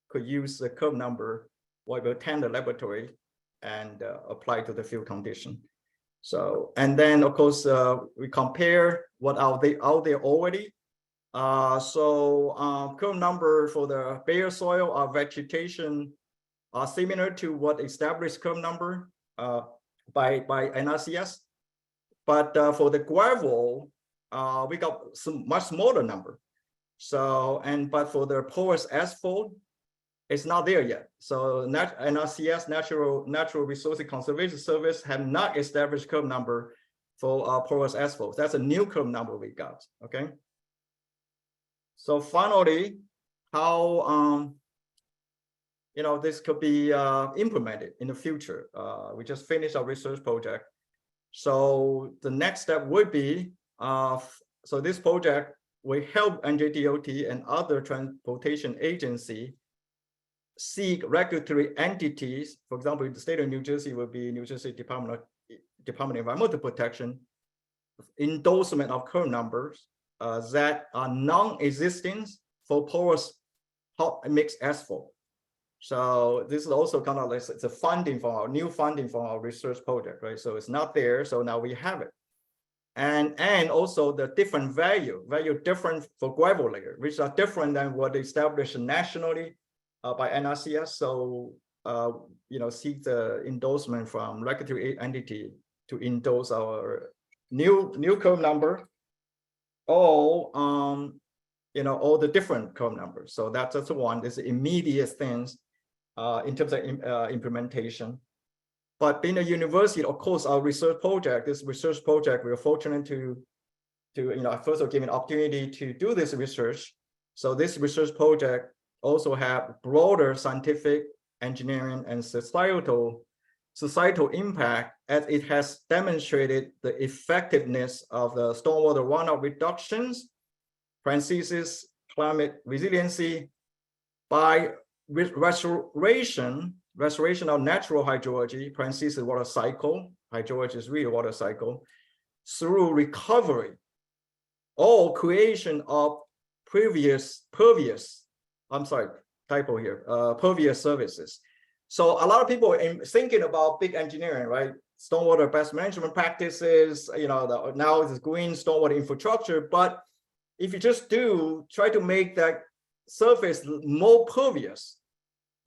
could use the curve number what will attend the laboratory and apply to the field condition. So, and then of course we compare what are they out there already. Curve number for the bare soil or vegetation are similar to what established curve number by NRCS. But for the gravel, we got some much smaller number. So, but for the porous asphalt, it's not there yet. So NRCS, Natural Resources Conservation Service, have not established curve number for porous asphalt. That's a new curve number we got, okay? So finally, how this could be implemented in the future. We just finished our research project. So the next step would be, so this project will help NJDOT and other transportation agency seek regulatory entities. For example, the state of New Jersey will be New Jersey Department of Environmental Protection, endorsement of curve numbers that are non-existent for porous hot mixed asphalt. So this is also kind of like it's a funding for our new funding for our research project, right? So it's not there, so now we have it. And also the different value different for gravel layer, which are different than what established nationally by NRCS. So seek the endorsement from regulatory entity to endorse our new curve number, all all the different curve numbers. So that's one. This immediate things in terms of implementation. But being a university, of course, our research project, we're fortunate to first of all given opportunity to do this research. So this research project also have broader scientific, engineering, and societal impact, as it has demonstrated the effectiveness of the stormwater runoff reductions, parentheses, climate resiliency, by restoration of natural hydrology, parentheses, water cycle, hydrology is really water cycle, through recovery or creation of pervious services. So a lot of people are thinking about big engineering, right? Stormwater best management practices, now it's green stormwater infrastructure. But if you just try to make that surface more pervious,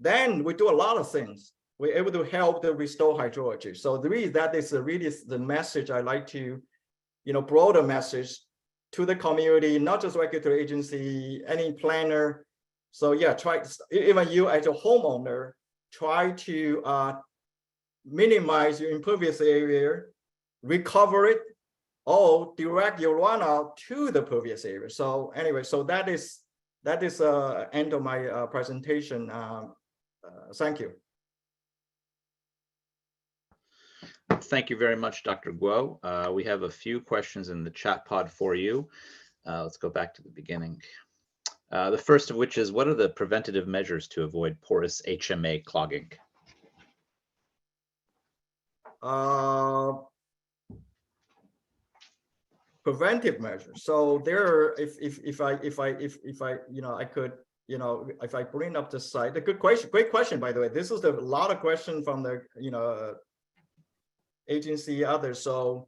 then we do a lot of things. We're able to help to restore hydrology. So that is really the message I like to, broader message to the community, not just regulatory agency, any planner. So yeah, even you as a homeowner, try to minimize your impervious area, recover it, or direct your runoff to the pervious area. So anyway, so that is end of my presentation. Thank you. Thank you very much, Dr. Guo. We have a few questions in the chat pod for you. Let's go back to the beginning. The first of which is, what are the preventative measures to avoid porous HMA clogging? Preventive measures. So there, if I bring up the site, a good question, great question, by the way. This is a lot of question from the agency, others. So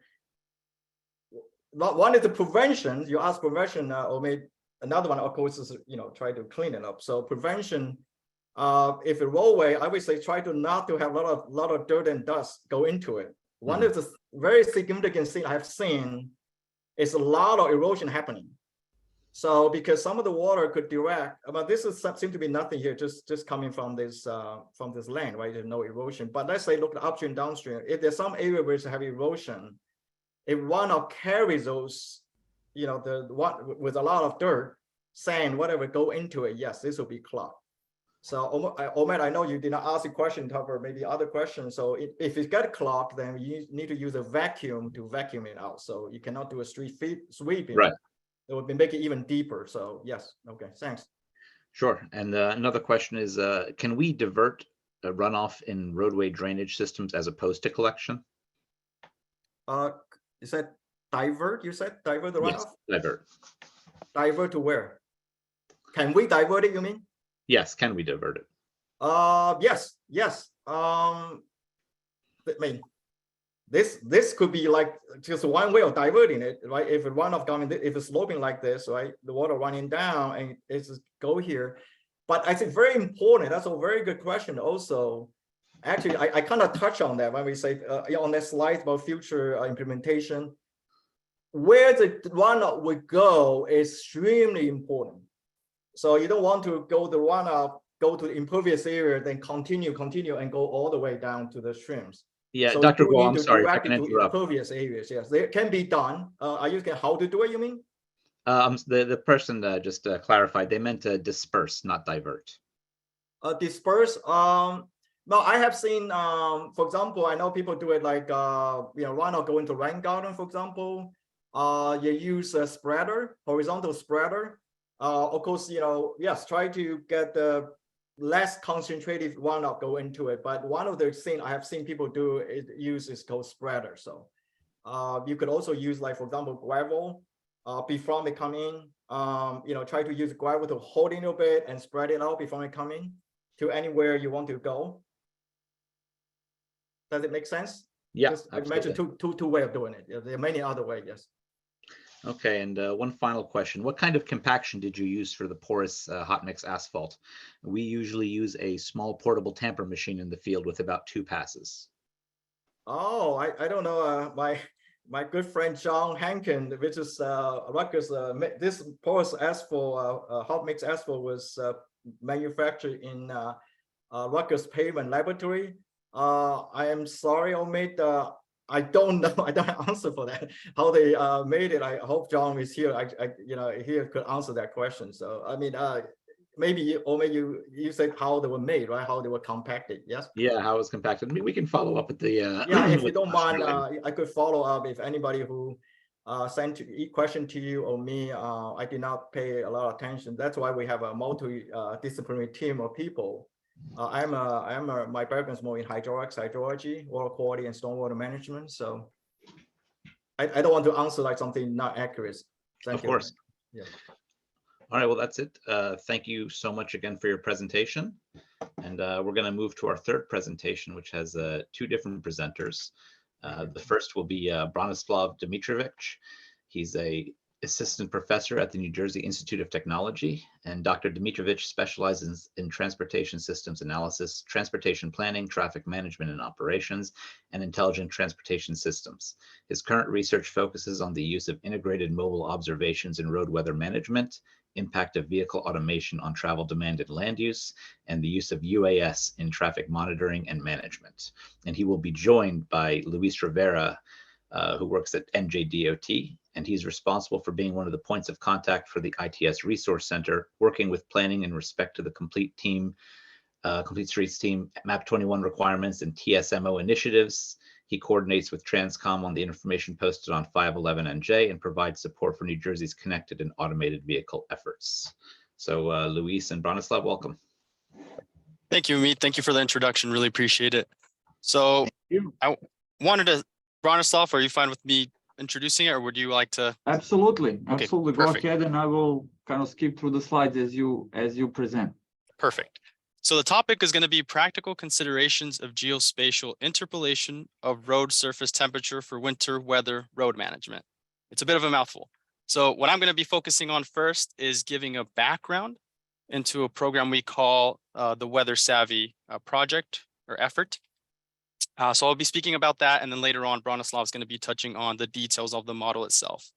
one is the prevention. You ask prevention, or maybe another one, of course, is try to clean it up. So prevention, if a roadway, I would say try to not to have a lot of dirt and dust go into it. One of the very significant things I've seen is a lot of erosion happening. So because some of the water could direct, but this is seems to be nothing here, just coming from this land, right? There's no erosion. But let's say look at upstream, downstream. If there's some area where it's heavy erosion, if runoff carries those, you know, the what with a lot of dirt, sand, whatever go into it, yes, this will be clogged. So Omer, I know you did not ask a question, cover maybe other questions. So if it got clogged, then you need to use a vacuum to vacuum it out. So you cannot do a street sweeping. Right. It would make it even deeper. So yes, okay, thanks. Sure. And another question is, can we divert a runoff in roadway drainage systems as opposed to collection? Is that divert? You said divert the runoff? Yes, divert. Divert to where? Can we divert it, you mean? Yes, can we divert it? Yes. I mean, this could be like just one way of diverting it, right? If a runoff coming, if it's sloping like this, right, the water running down and it's just go here. But I think very important. That's a very good question. Also, actually, I kind of touch on that when we say on that slide about future implementation. Where the runoff would go is extremely important. So you don't want to go the runoff, go to the impervious area, then continue, and go all the way down to the streams. Yeah, So Dr. you Guo, need I'm to sorry, if I direct can it to interrupt. impervious areas. Yes, they can be done. Are you asking how to do it? You mean? The person just clarified, they meant to disperse, not divert. Disperse. No, I have seen. For example, I know people do it like runoff go into rain garden, for example. You use a spreader, horizontal spreader. Of course, yes, try to get the less concentrated runoff go into it. But one of the things I have seen people do is called spreader. So you could also use, like, for example, gravel before they come in. Try to use gravel to hold in a bit and spread it out before they come in to anywhere you want to go. Does it make sense? Yeah, I mentioned two way of doing it. There are many other ways. Yes. Okay, and one final question. What kind of compaction did you use for the porous hot mix asphalt? We usually use a small portable tamper machine in the field with about 2 passes. Oh, I don't know. My good friend John Hankin, which is Rutgers, this porous asphalt, hot mix asphalt was manufactured in Rutgers pavement laboratory. I am sorry, Omid. I don't know. I don't answer for that. How they made it. I hope John is here. Here could answer that question. So I mean, maybe you said how they were made, right? How they were compacted. Yes. Yeah, how it was compacted. I mean, we can follow up with the. Yeah, if you don't mind, I could follow up if anybody who sent a question to you or me. I did not pay a lot of attention. That's why we have a multidisciplinary team of people. My background is more in hydraulics, hydrology, water quality, and stormwater management. So I don't want to answer like something not accurate. Thank you. Of course. Yeah. All right, well, that's it. Thank you so much again for your presentation. And we're going to move to our third presentation, which has 2 different presenters. The first will be Branislav Dmitrovich. He's a assistant professor at the New Jersey Institute of Technology, and Dr. Dmitrovich specializes in transportation systems analysis, transportation planning, traffic management and operations, and intelligent transportation systems. His current research focuses on the use of integrated mobile observations in road weather management, impact of vehicle automation on travel demand and land use, and the use of UAS in traffic monitoring and management. And he will be joined by Luis Rivera, who works at NJDOT, and he's responsible for being one of the points of contact for the ITS Resource Center, working with planning in respect to the Complete Streets Team, MAP 21 requirements, and TSMO initiatives. He coordinates with Transcom on the information posted on 511NJ and provides support for New Jersey's connected and automated vehicle efforts. So Luis and Branislav, welcome. Thank you, Amit. Thank you for the introduction. Really appreciate it. So I wanted to, Branislav, are you fine with me introducing it, or would you like to? Absolutely. Okay, Absolutely. perfect. Go ahead, and I will kind of skip through the slides as you present. Perfect. So the topic is going to be practical considerations of geospatial interpolation of road surface temperature for winter weather road management. It's a bit of a mouthful. So what I'm going to be focusing on first is giving a background into a program we call the Weather Savvy project or effort. So I'll be speaking about that, and then later on, Bronislav is going to be touching on the details of the model itself.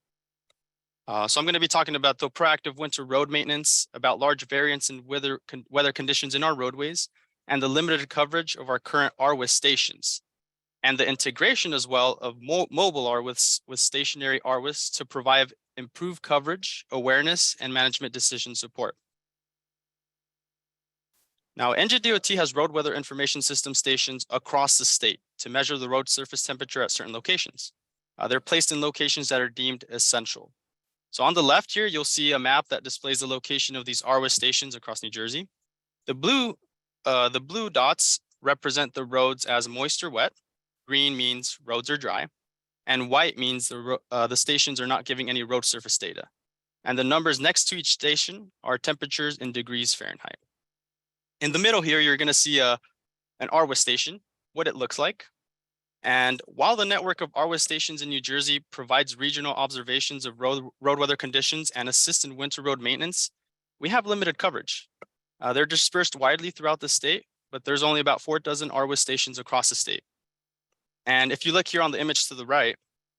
So I'm going to be talking about the proactive winter road maintenance, about large variance in weather conditions in our roadways, and the limited coverage of our current RWIS stations, and the integration as well of mobile RWIS with stationary RWIS to provide improved coverage, awareness, and management decision support. Now, NJDOT has road weather information system stations across the state to measure the road surface temperature at certain locations. They're placed in locations that are deemed essential. So on the left here, you'll see a map that displays the location of these RWIS stations across New Jersey. The blue dots represent the roads as moist or wet. Green means roads are dry, and white means the stations are not giving any road surface data. And the numbers next to each station are temperatures in degrees Fahrenheit. In the middle here, you're going to see an RWIS station, what it looks like. And while the network of RWIS stations in New Jersey provides regional observations of road weather conditions and assist in winter road maintenance, we have limited coverage. They're dispersed widely throughout the state, but there's only about 4 dozen RWIS stations across the state. And if you look here on the image to the right,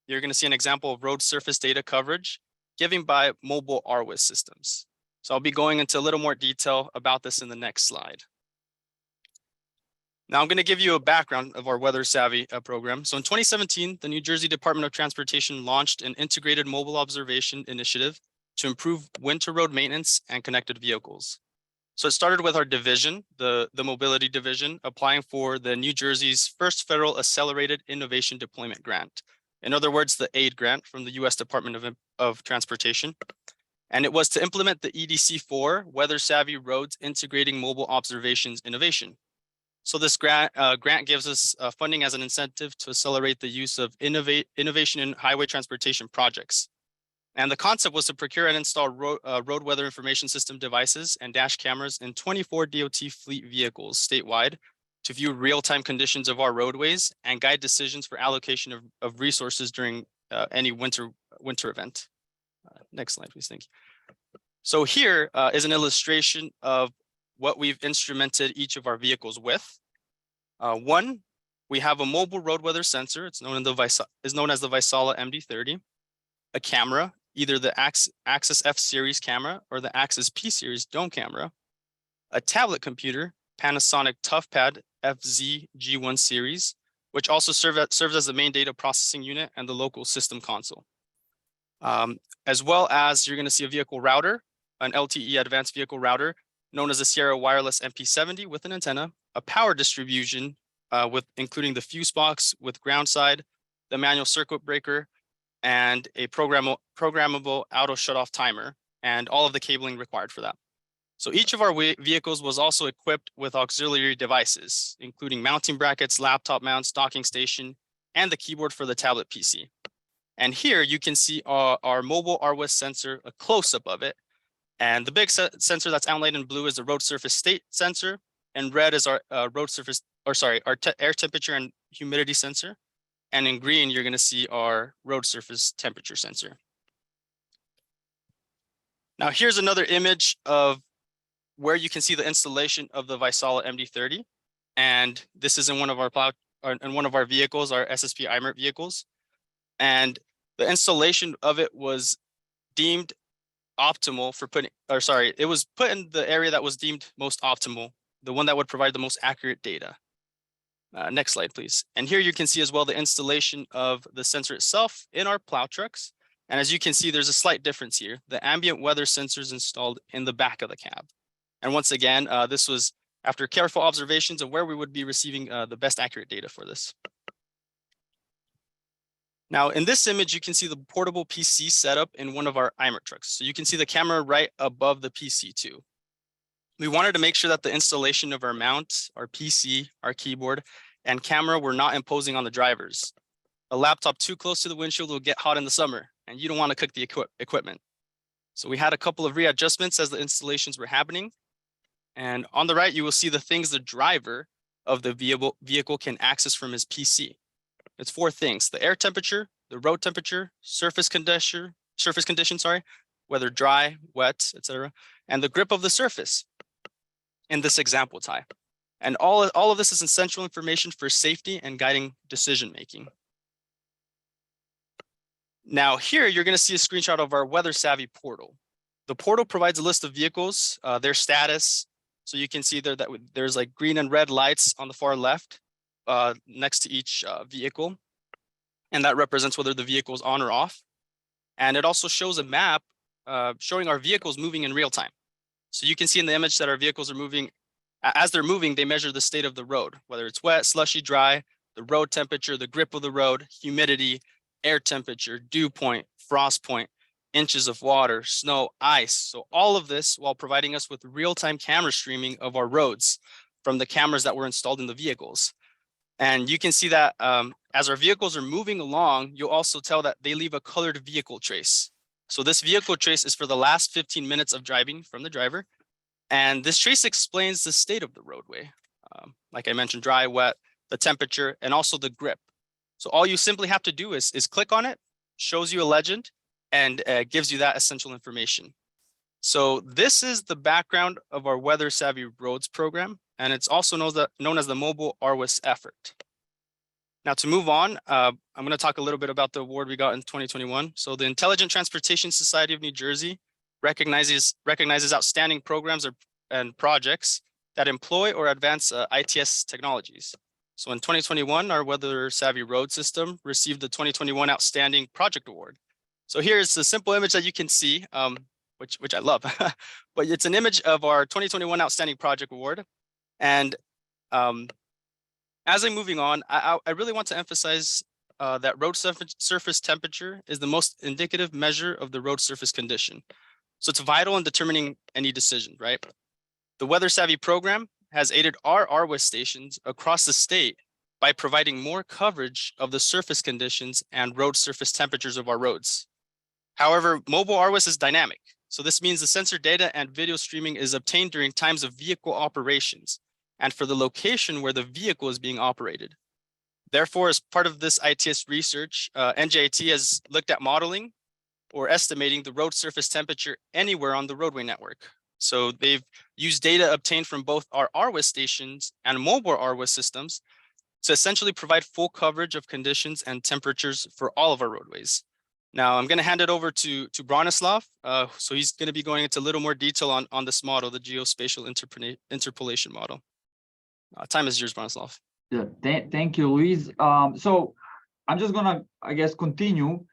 you're going to see an example of road surface data coverage given by mobile RWIS systems. So I'll be going into a little more detail about this in the next slide. Now I'm going to give you a background of our Weather Savvy program. So in 2017, the New Jersey Department of Transportation launched an integrated mobile observation initiative to improve winter road maintenance and connected vehicles. So it started with our division, the mobility division, applying for the New Jersey's first federal accelerated innovation deployment grant. In other words, the AID grant from the US Department of Transportation. And it was to implement the EDC4 Weather Savvy Roads Integrating Mobile Observations Innovation. So this grant gives us funding as an incentive to accelerate the use of innovation in highway transportation projects. And the concept was to procure and install road weather information system devices and dash cameras in 24 DOT fleet vehicles statewide to view real-time conditions of our roadways and guide decisions for allocation of resources during any winter event. Next slide, please. Thank you. So here is an illustration of what we've instrumented each of our vehicles with. One, we have a mobile road weather sensor. It's known as the Vaisala MD30. A camera, either the Axis F series camera or the Axis P series dome camera. A tablet computer, Panasonic ToughPad FZ G1 series, which also serves as the main data processing unit and the local system console. As well as you're going to see a vehicle router, an LTE advanced vehicle router, known as the Sierra Wireless MP70 with an antenna, a power distribution including the fuse box with ground side, the manual circuit breaker, and a programmable auto shutoff timer, and all of the cabling required for that. So each of our vehicles was also equipped with auxiliary devices, including mounting brackets, laptop mounts, docking station, and the keyboard for the tablet PC. And here you can see our mobile RWIS sensor, a close-up of it. And the big sensor that's outlined in blue is the road surface state sensor, and red is our air temperature and humidity sensor. And in green, you're going to see our road surface temperature sensor. Now, here's another image of where you can see the installation of the Vaisala MD30. And this is in one of our vehicles, our SSP IMERT vehicles. And the installation of it was deemed optimal for it was put in the area that was deemed most optimal, the one that would provide the most accurate data. Next slide, please. And here you can see as well the installation of the sensor itself in our plow trucks. And as you can see, there's a slight difference here. The ambient weather sensor is installed in the back of the cab. And once again, this was after careful observations of where we would be receiving the best accurate data for this. Now, in this image, you can see the portable PC setup in one of our IMERT trucks. So you can see the camera right above the PC too. We wanted to make sure that the installation of our mount, our PC, our keyboard, and camera were not imposing on the drivers. A laptop too close to the windshield will get hot in the summer, and you don't want to cook the equipment. So we had a couple of readjustments as the installations were happening. And on the right, you will see the things the driver of the vehicle can access from his PC. It's 4 things: the air temperature, the road temperature, surface condition, whether dry, wet, etc., and the grip of the surface in this example type. And all of this is essential information for safety and guiding decision making. Now here, you're going to see a screenshot of our Weather Savvy portal. The portal provides a list of vehicles, their status. So you can see there that there's like green and red lights on the far left next to each vehicle. And that represents whether the vehicle is on or off. And it also shows a map showing our vehicles moving in real time. So you can see in the image that our vehicles are moving. As they're moving, they measure the state of the road, whether it's wet, slushy, dry, the road temperature, the grip of the road, humidity, air temperature, dew point, frost point, inches of water, snow, ice. So all of this while providing us with real-time camera streaming of our roads from the cameras that were installed in the vehicles. And you can see that as our vehicles are moving along, you'll also tell that they leave a colored vehicle trace. So this vehicle trace is for the last 15 minutes of driving from the driver. And this trace explains the state of the roadway. Like I mentioned, dry, wet, the temperature, and also the grip. So all you simply have to do is click on it, shows you a legend, and gives you that essential information. So this is the background of our Weather Savvy Roads program, and it's also known as the Mobile RWIS effort. Now to move on, I'm going to talk a little bit about the award we got in 2021. So the Intelligent Transportation Society of New Jersey recognizes outstanding programs and projects that employ or advance ITS technologies. So in 2021, our Weather Savvy Road System received the 2021 Outstanding Project Award. So here's a simple image that you can see, which I love, but it's an image of our 2021 Outstanding Project Award. And as I'm moving on, I really want to emphasize that road surface temperature is the most indicative measure of the road surface condition. So it's vital in determining any decision, right? The Weather Savvy program has aided our RWIS stations across the state by providing more coverage of the surface conditions and road surface temperatures of our roads. However, mobile RWIS is dynamic. So this means the sensor data and video streaming is obtained during times of vehicle operations and for the location where the vehicle is being operated. Therefore, as part of this ITS research, NJDOT has looked at modeling or estimating the road surface temperature anywhere on the roadway network. So they've used data obtained from both our RWIS stations and mobile RWIS systems to essentially provide full coverage of conditions and temperatures for all of our roadways. Now I'm going to hand it over to Bronislav. So he's going to be going into a little more detail on this model, the geospatial interpolation model. Time is yours, Bronislav. Yeah, thank you, Luis. So I'm just gonna, I guess, continue.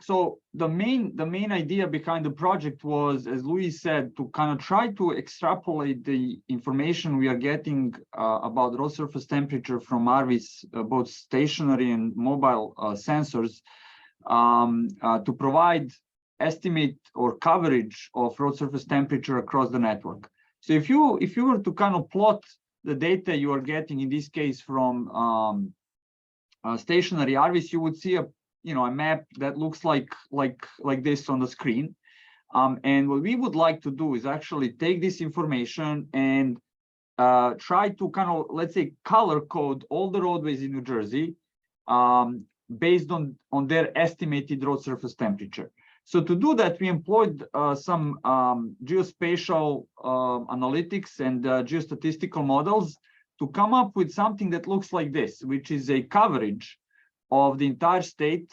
So the main idea behind the project was, as Luis said, to kind of try to extrapolate the information we are getting about road surface temperature from RVs, both stationary and mobile sensors, to provide estimate or coverage of road surface temperature across the network. So if you were to kind of plot the data you are getting, in this case from stationary RVs, you would see a map that looks like this on the screen. And what we would like to do is actually take this information and try to kind of, let's say, color code all the roadways in New Jersey based on their estimated road surface temperature. So to do that, we employed some geospatial analytics and geostatistical models to come up with something that looks like this, which is a coverage of the entire state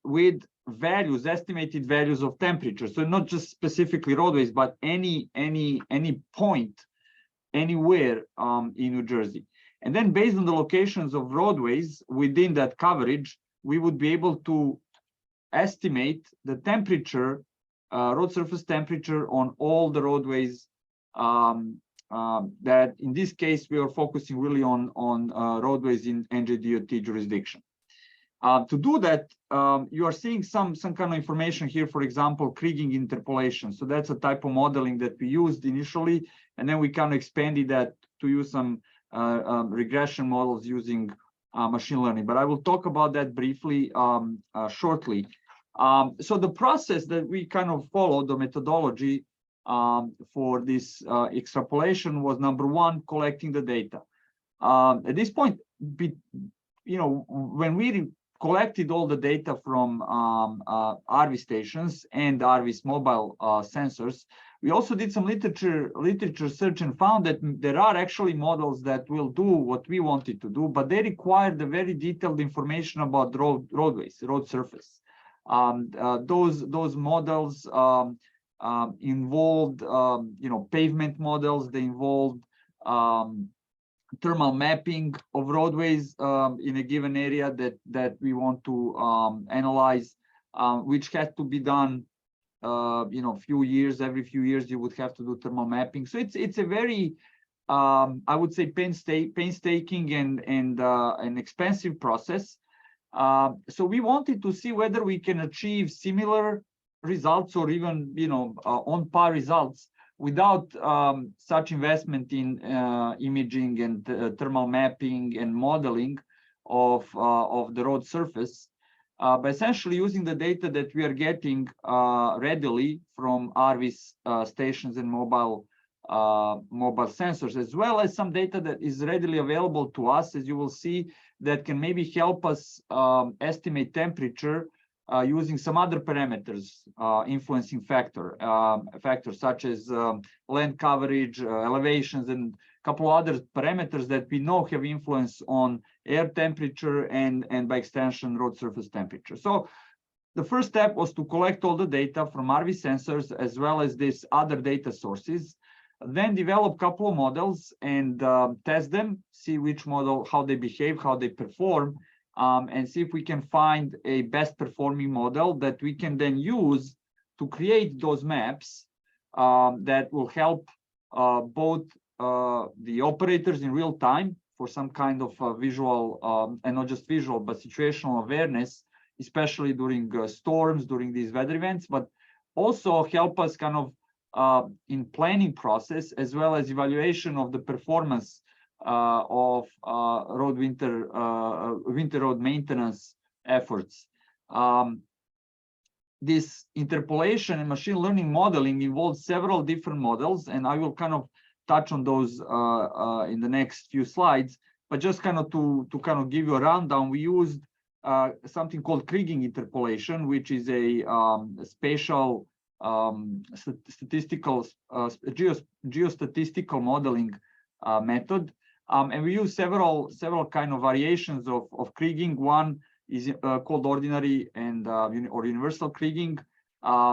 with values, estimated values of temperature. So not just specifically roadways, but any point anywhere in New Jersey. And then based on the locations of roadways within that coverage, we would be able to estimate the temperature, road surface temperature on all the roadways that in this case, we are focusing really on roadways in NJDOT jurisdiction. To do that, you are seeing some kind of information here, for example, kriging interpolation. So that's a type of modeling that we used initially, and then we kind of expanded that to use some regression models using machine learning. But I will talk about that briefly shortly. So the process that we kind of followed, the methodology for this extrapolation was, number one, collecting the data. At this point, when we collected all the data from RV stations and RV's mobile sensors, We also did some literature search and found that there are actually models that will do what we wanted to do, but they require the very detailed information about roadways, road surface. Those models involved, pavement models. They involved thermal mapping of roadways in a given area that we want to analyze, which had to be done. Every few years you would have to do thermal mapping. So it's a very, I would say, painstaking and expensive process. So we wanted to see whether we can achieve similar results or even, on par results without such investment in imaging and thermal mapping and modeling of the road surface. By essentially using the data that we are getting readily from RVS stations and mobile sensors, as well as some data that is readily available to us, as you will see, that can maybe help us estimate temperature using some other parameters, influencing factors such as land coverage, elevations, and a couple other parameters that we know have influence on air temperature and by extension road surface temperature. So the first step was to collect all the data from RV sensors as well as these other data sources, then develop a couple of models and test them, see which model, how they behave, how they perform, and see if we can find a best performing model that we can then use to create those maps that will help both the operators in real time for some kind of visual, and not just visual, but situational awareness, especially during storms, during these weather events, but also help us kind of in planning process, as well as evaluation of the performance of winter road maintenance efforts. This interpolation and machine learning modeling involves several different models, and I will kind of touch on those in the next few slides. But just kind of to kind of give you a rundown, we used something called Kriging interpolation, which is a spatial statistical geostatistical modeling method, and we use several kind of variations of Kriging. One is called ordinary and or universal Kriging.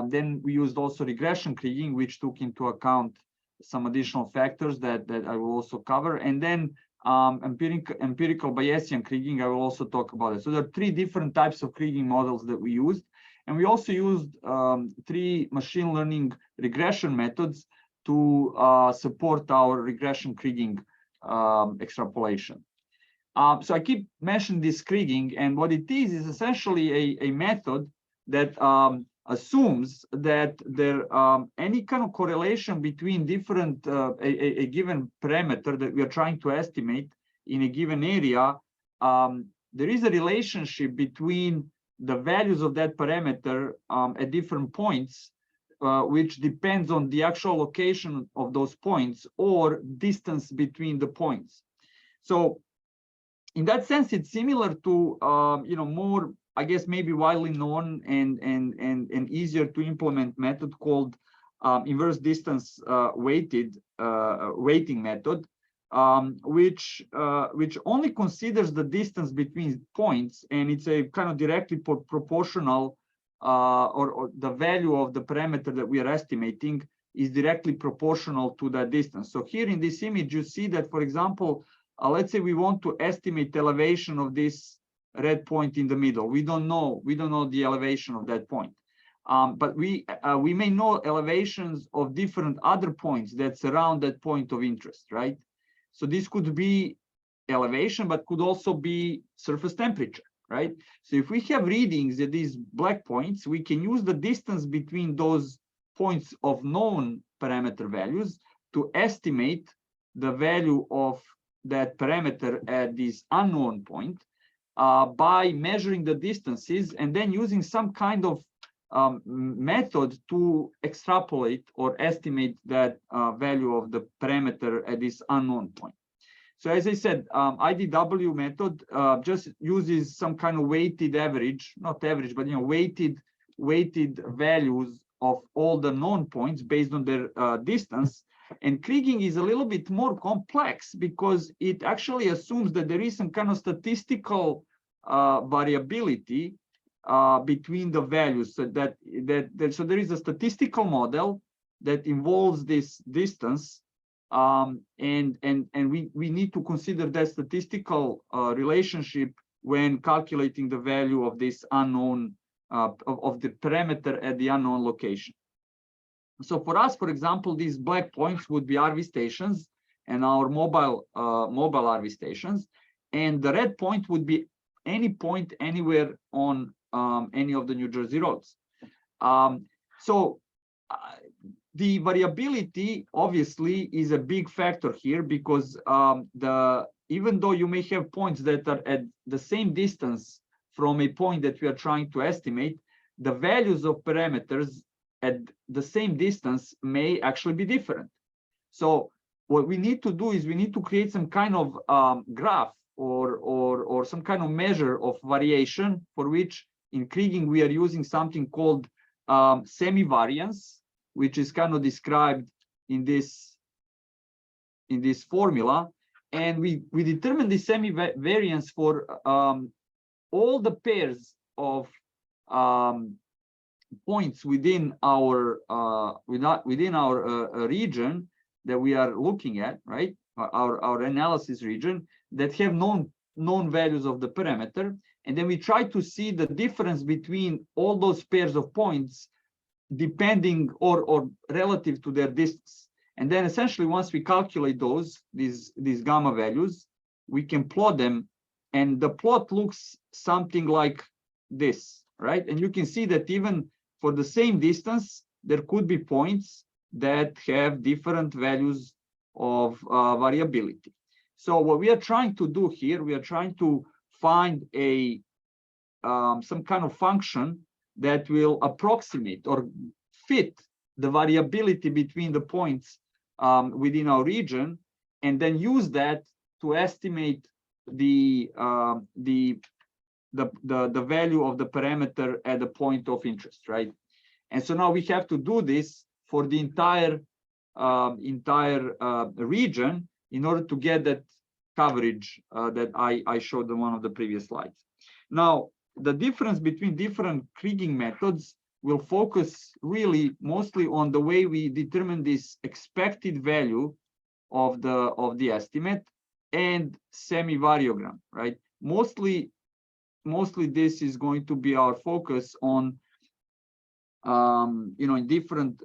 Then we used also regression Kriging, which took into account some additional factors that I will also cover, and then empirical Bayesian Kriging. I will also talk about it. So there are three different types of Kriging models that we used, and we also used three machine learning regression methods to support our regression Kriging extrapolation. So I keep mentioning this Kriging, and what it is essentially a method that assumes that there any kind of correlation between different a given parameter that we are trying to estimate in a given area. There is a relationship between the values of that parameter at different points, which depends on the actual location of those points or distance between the points. So in that sense, it's similar to more, I guess, maybe widely known and easier to implement method called inverse distance weighting method, which only considers the distance between points, and it's a kind of directly proportional, or the value of the parameter that we are estimating is directly proportional to that distance. So here in this image, you see that, for example, let's say we want to estimate the elevation of this red point in the middle. We don't know the elevation of that point, but we may know elevations of different other points that surround that point of interest, right? So this could be elevation, but could also be surface temperature, right? So if we have readings at these black points, we can use the distance between those points of known parameter values to estimate the value of that parameter at this unknown point by measuring the distances and then using some kind of method to extrapolate or estimate that value of the parameter at this unknown point. So as I said, IDW method just uses some kind of weighted average, not average, but weighted values of all the known points based on their distance. And kriging is a little bit more complex because it actually assumes that there is some kind of statistical variability between the values. So so there is a statistical model that involves this distance, and we need to consider that statistical relationship when calculating the value of this unknown of the parameter at the unknown location. So for us, for example, these black points would be RV stations and our mobile RV stations, and the red point would be any point anywhere on any of the New Jersey roads. The variability obviously is a big factor here because even though you may have points that are at the same distance from a point that we are trying to estimate, the values of parameters at the same distance may actually be different. So what we need to do is we need to create some kind of graph or some kind of measure of variation, for which in kriging we are using something called semi-variance, which is kind of described in this formula. And we determine the semi-variance for all the pairs of points within our region that we are looking at, right? Our analysis region that have known values of the parameter, and then we try to see the difference between all those pairs of points depending or relative to their distance. And then essentially once we calculate these gamma values, we can plot them, and the plot looks something like this, right? And you can see that even for the same distance, there could be points that have different values of variability. So what we are trying to do here, we are trying to find some kind of function that will approximate or fit the variability between the points within our region, and then use that to estimate the value of the parameter at the point of interest, right? And so now we have to do this for the entire region in order to get that coverage that I showed in one of the previous slides. Now, the difference between different kriging methods will focus really mostly on the way we determine this expected value of the estimate and semi-variogram, right? Mostly this is going to be our focus on in different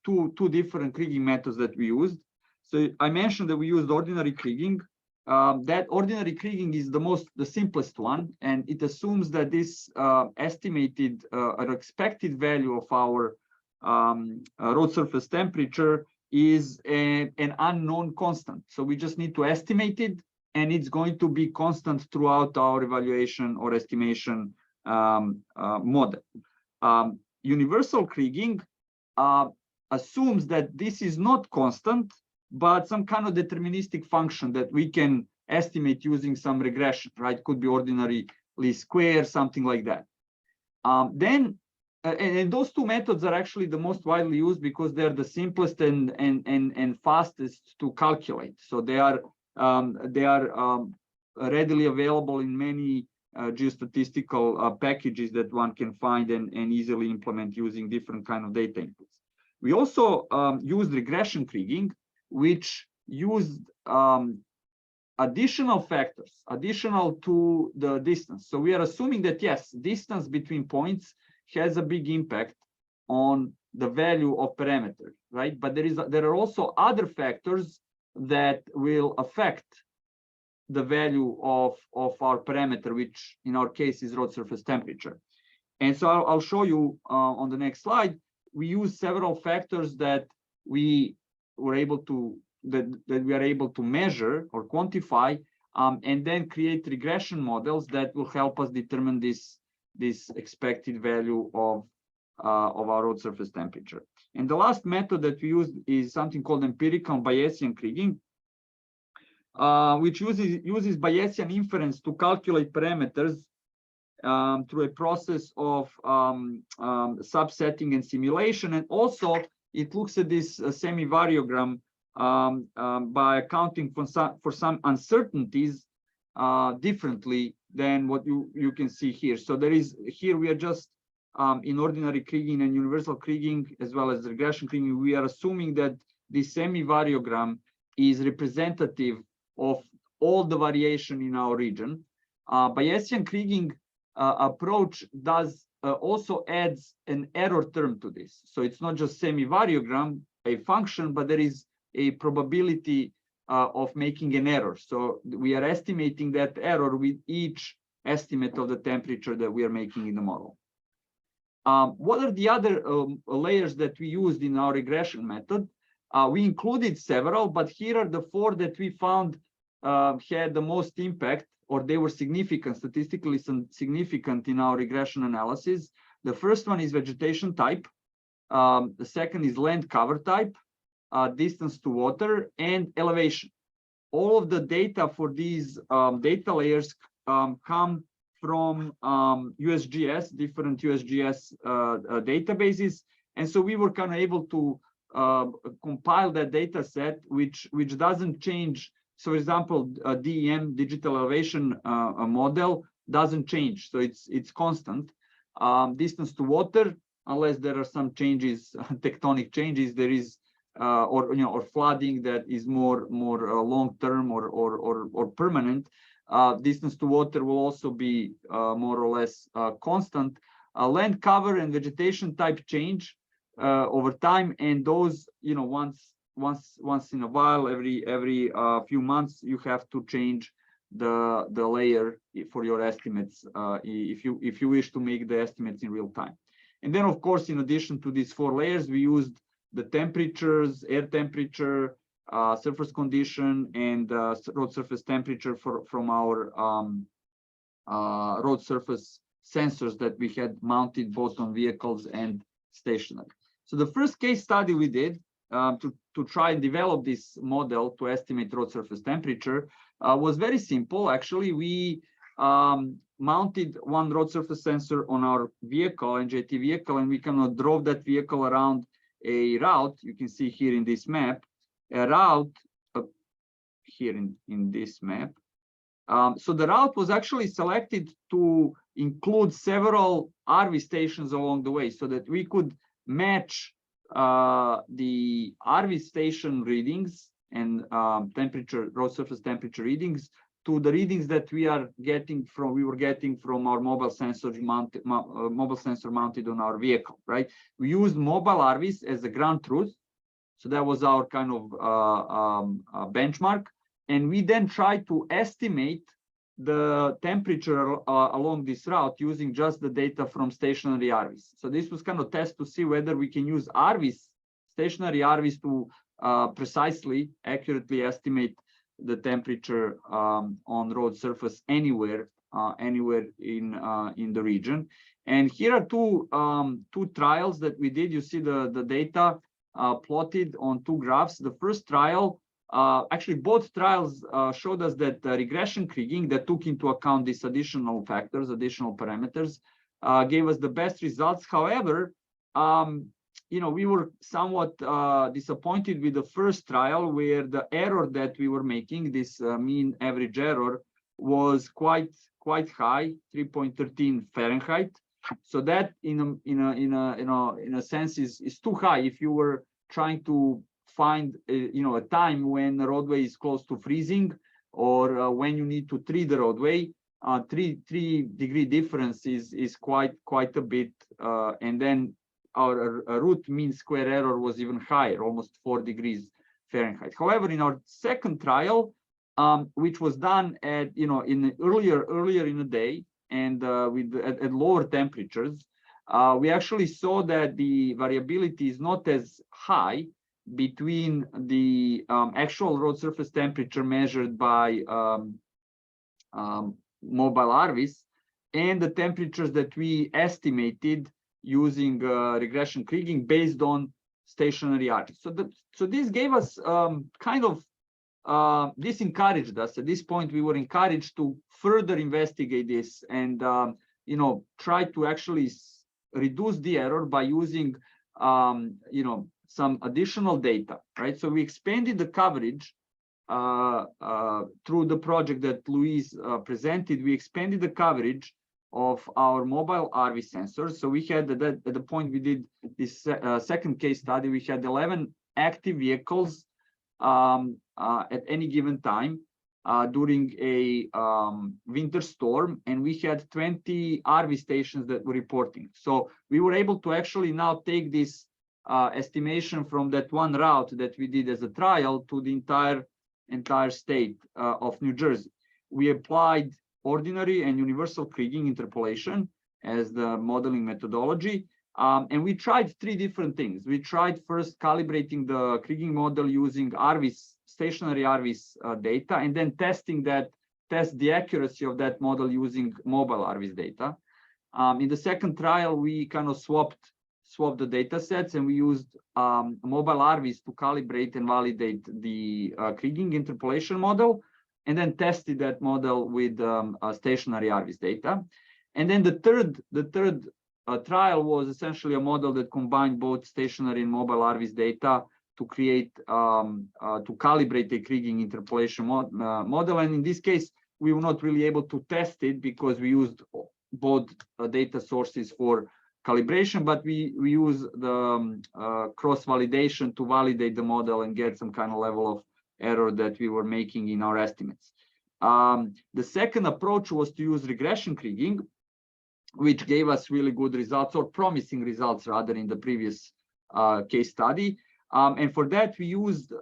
two different kriging methods that we used. So I mentioned that we used ordinary kriging. That ordinary kriging is the simplest one, and it assumes that this estimated or expected value of our road surface temperature is an unknown constant. So we just need to estimate it, and it's going to be constant throughout our evaluation or estimation model. Universal kriging assumes that this is not constant, but some kind of deterministic function that we can estimate using some regression, right? Could be ordinary least square, something like that. And those two methods are actually the most widely used because they're the simplest and fastest to calculate. So they are readily available in many geostatistical packages that one can find and easily implement using different kind of data inputs. We also used regression kriging, which used additional factors, additional to the distance. So we are assuming that, yes, distance between points has a big impact on the value of parameter, right? But there are also other factors that will affect the value of our parameter, which in our case is road surface temperature. And so I'll show you on the next slide. We use several factors that we were able to that we are able to measure or quantify, and then create regression models that will help us determine this expected value of our road surface temperature. And the last method that we used is something called empirical Bayesian kriging, which uses Bayesian inference to calculate parameters through a process of subsetting and simulation. And also it looks at this semi-variogram by accounting for some uncertainties differently than what you can see here. So there is here we are just in ordinary kriging and universal kriging as well as regression kriging, we are assuming that this semi-variogram is representative of all the variation in our region. Bayesian kriging approach does also adds an error term to this. So it's not just semi-variogram, a function, but there is a probability of making an error. So we are estimating that error with each estimate of the temperature that we are making in the model. What are the other layers that we used in our regression method? We included several, but here are the 4 that we found had the most impact, or they were significant, statistically significant in our regression analysis. The first one is vegetation type. The second is land cover type, distance to water, and elevation. All of the data for these data layers come from USGS, different USGS databases. And so we were kind of able to compile that data set, which doesn't change. So for example, DEM, digital elevation model, doesn't change. So it's constant. Distance to water, unless there are some changes, tectonic changes, there is or flooding that is more long-term or permanent. Distance to water will also be more or less constant. Land cover and vegetation type change over time, and those, once in a while, every few months, you have to change the layer for your estimates if you wish to make the estimates in real time. And then, of course, in addition to these 4 layers, we used the temperatures, air temperature, surface condition, and road surface temperature from our road surface sensors that we had mounted both on vehicles and stationary. So the first case study we did to try and develop this model to estimate road surface temperature was very simple. Actually, we mounted one road surface sensor on our vehicle, NJT vehicle, and we kind of drove that vehicle around a route. You can see here in this map, a route here in this map. So the route was actually selected to include several RV stations along the way so that we could match the RV station readings and road surface temperature readings to the readings that we were getting from our mobile sensor mounted on our vehicle, right? We used mobile RVs as the ground truth. So that was our kind of benchmark. And we then tried to estimate the temperature along this route using just the data from stationary RVs. So this was kind of test to see whether we can use stationary RVs to precisely, accurately estimate the temperature on road surface anywhere in the region. And here are two trials that we did. You see the data plotted on 2 graphs. The first trial, actually both trials showed us that regression kriging that took into account these additional factors, additional parameters, gave us the best results. However, we were somewhat disappointed with the first trial, where the error that we were making, this mean average error, was quite high, 3.13 Fahrenheit. So that in a sense is too high if you were trying to find a time when the roadway is close to freezing, or when you need to treat the roadway. 3-degree difference is quite a bit, and then our root mean square error was even higher, almost 4 degrees Fahrenheit. However, in our second trial, which was done at earlier in the day and at lower temperatures, we actually saw that the variability is not as high between the actual road surface temperature measured by mobile RVs and the temperatures that we estimated using regression kriging based on stationary RVs. So this gave us this encouraged us. At this point, we were encouraged to further investigate this and try to actually reduce the error by using, some additional data, right? So we expanded the coverage through the project that Luis presented. We expanded the coverage of our mobile RV sensors. So we had at the point we did this second case study, we had 11 active vehicles at any given time during a winter storm, and we had 20 RV stations that were reporting. So we were able to actually now take this estimation from that one route that we did as a trial to the entire state of New Jersey. We applied ordinary and universal kriging interpolation as the modeling methodology. And we tried three different things. We tried first calibrating the kriging model using stationary RVs data, and then test the accuracy of that model using mobile RVs data. In the second trial, we kind of swapped the data sets, and we used mobile RVs to calibrate and validate the kriging interpolation model, and then tested that model with stationary RVs data. And then the third trial was essentially a model that combined both stationary and mobile RVs data to create to calibrate a kriging interpolation model. And in this case, we were not really able to test it because we used both data sources for calibration, but we use the cross validation to validate the model and get some kind of level of error that we were making in our estimates. The second approach was to use regression kriging, which gave us really good results, or promising results rather, in the previous case study. And for that, we used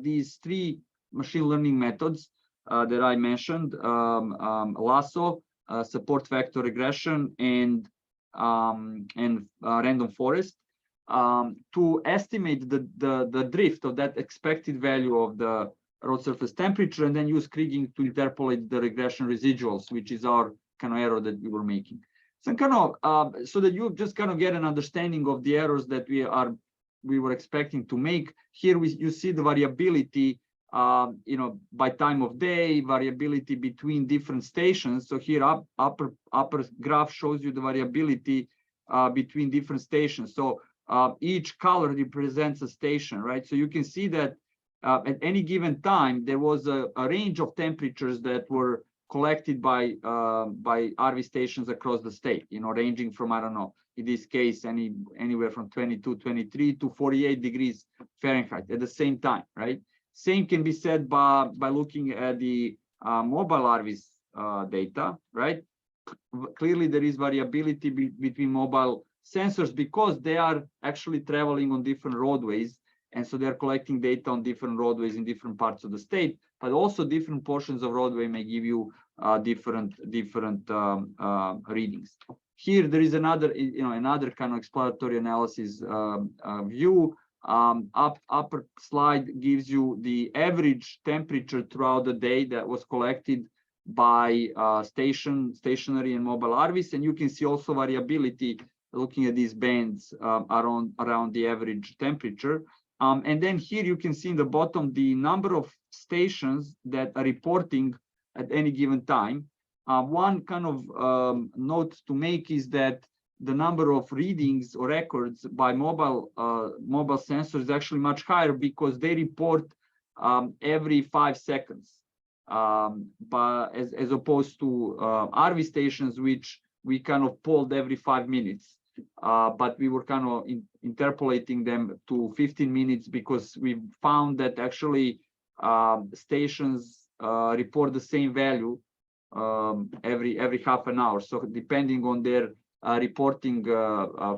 these three machine learning methods that I mentioned: lasso, support vector regression, and random forest, to estimate the drift of that expected value of the road surface temperature, and then use kriging to interpolate the regression residuals, which is our kind of error that we were making. So kind of so that you just kind of get an understanding of the errors that we were expecting to make. Here you see the variability, by time of day, variability between different stations. So here upper graph shows you the variability between different stations. So each color represents a station, right? So you can see that at any given time there was a range of temperatures that were collected by RV stations across the state, ranging from, I don't know, in this case, anywhere from 22, 23 to 48 degrees Fahrenheit at the same time, right? Same can be said by looking at the mobile RVs data, right? Clearly, there is variability between mobile sensors because they are actually traveling on different roadways, and so they're collecting data on different roadways in different parts of the state. But also, different portions of roadway may give you different readings. Here, there is another kind of exploratory analysis view. Upper slide gives you the average temperature throughout the day that was collected by stationary and mobile RVs, and you can see also variability looking at these bands around the average temperature. And then here you can see in the bottom the number of stations that are reporting at any given time. One kind of note to make is that the number of readings or records by mobile sensors is actually much higher because they report every 5 seconds, but as opposed to RV stations, which we kind of polled every 5 minutes. But we were kind of interpolating them to 15 minutes because we found that actually stations report the same value every half an hour. So depending on their reporting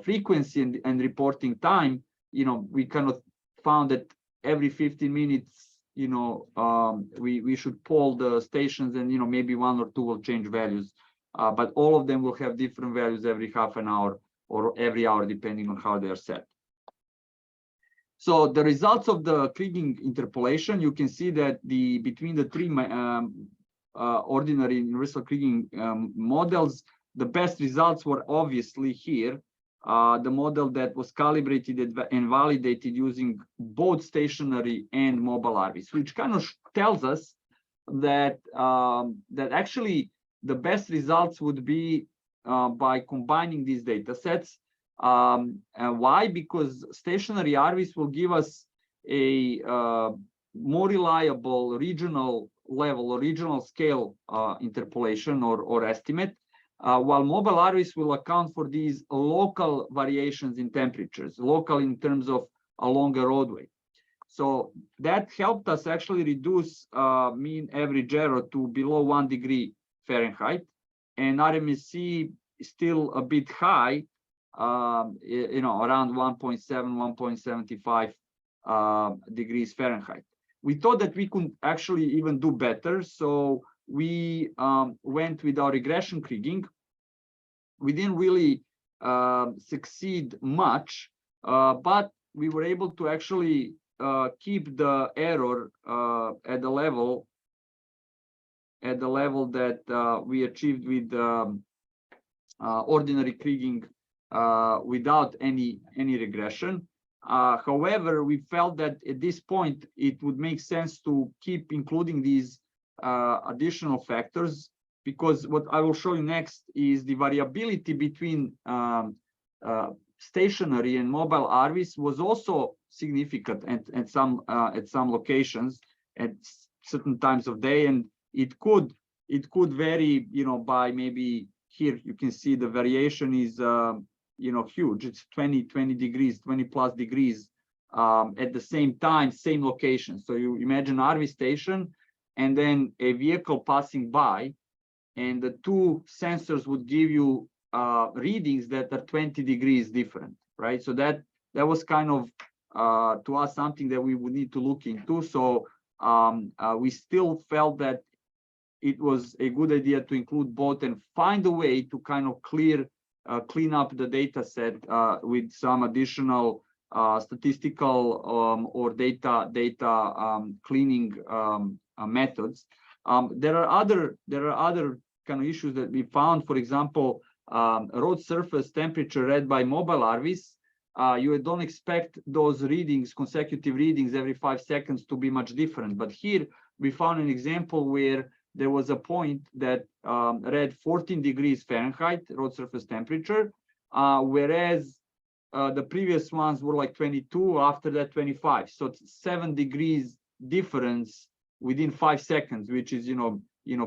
frequency and reporting time, we kind of found that every 15 minutes, we should poll the stations, and maybe one or two will change values, but all of them will have different values every half an hour or every hour, depending on how they are set. So the results of the kriging interpolation, you can see that between the three ordinary and universal kriging models, the best results were obviously here. The model that was calibrated and validated using both stationary and mobile RVs, which kind of tells us that that actually the best results would be by combining these data sets. And why? Because stationary RVs will give us a more reliable regional level or regional scale interpolation or estimate, while mobile RVs will account for these local variations in temperatures, local in terms of a longer roadway. So that helped us actually reduce mean average error to below 1 degree Fahrenheit, and RMSE is still a bit high, around 1.7, 1.75 degrees Fahrenheit. We thought that we could actually even do better, so we went with our regression kriging. We didn't really succeed much, but we were able to actually keep the error at the level that we achieved with ordinary kriging without any regression. However, we felt that at this point it would make sense to keep including these additional factors, because what I will show you next is the variability between stationary and mobile RVs was also significant at some locations at certain times of day, and it could vary, by maybe here you can see the variation is huge. It's 20 degrees, 20 plus degrees at the same time, same location. So you imagine RV station and then a vehicle passing by, and the two sensors would give you readings that are 20 degrees different, right? So that was kind of to us something that we would need to look into. So we still felt that it was a good idea to include both and find a way to kind of clean up the data set with some additional statistical or data cleaning methods. There are other kind of issues that we found. For example, road surface temperature read by mobile RVs. You don't expect those readings, consecutive readings every 5 seconds, to be much different. But here we found an example where there was a point that read 14 degrees Fahrenheit road surface temperature, whereas the previous ones were like 22, after that 25. So it's 7 degrees difference within 5 seconds, which is a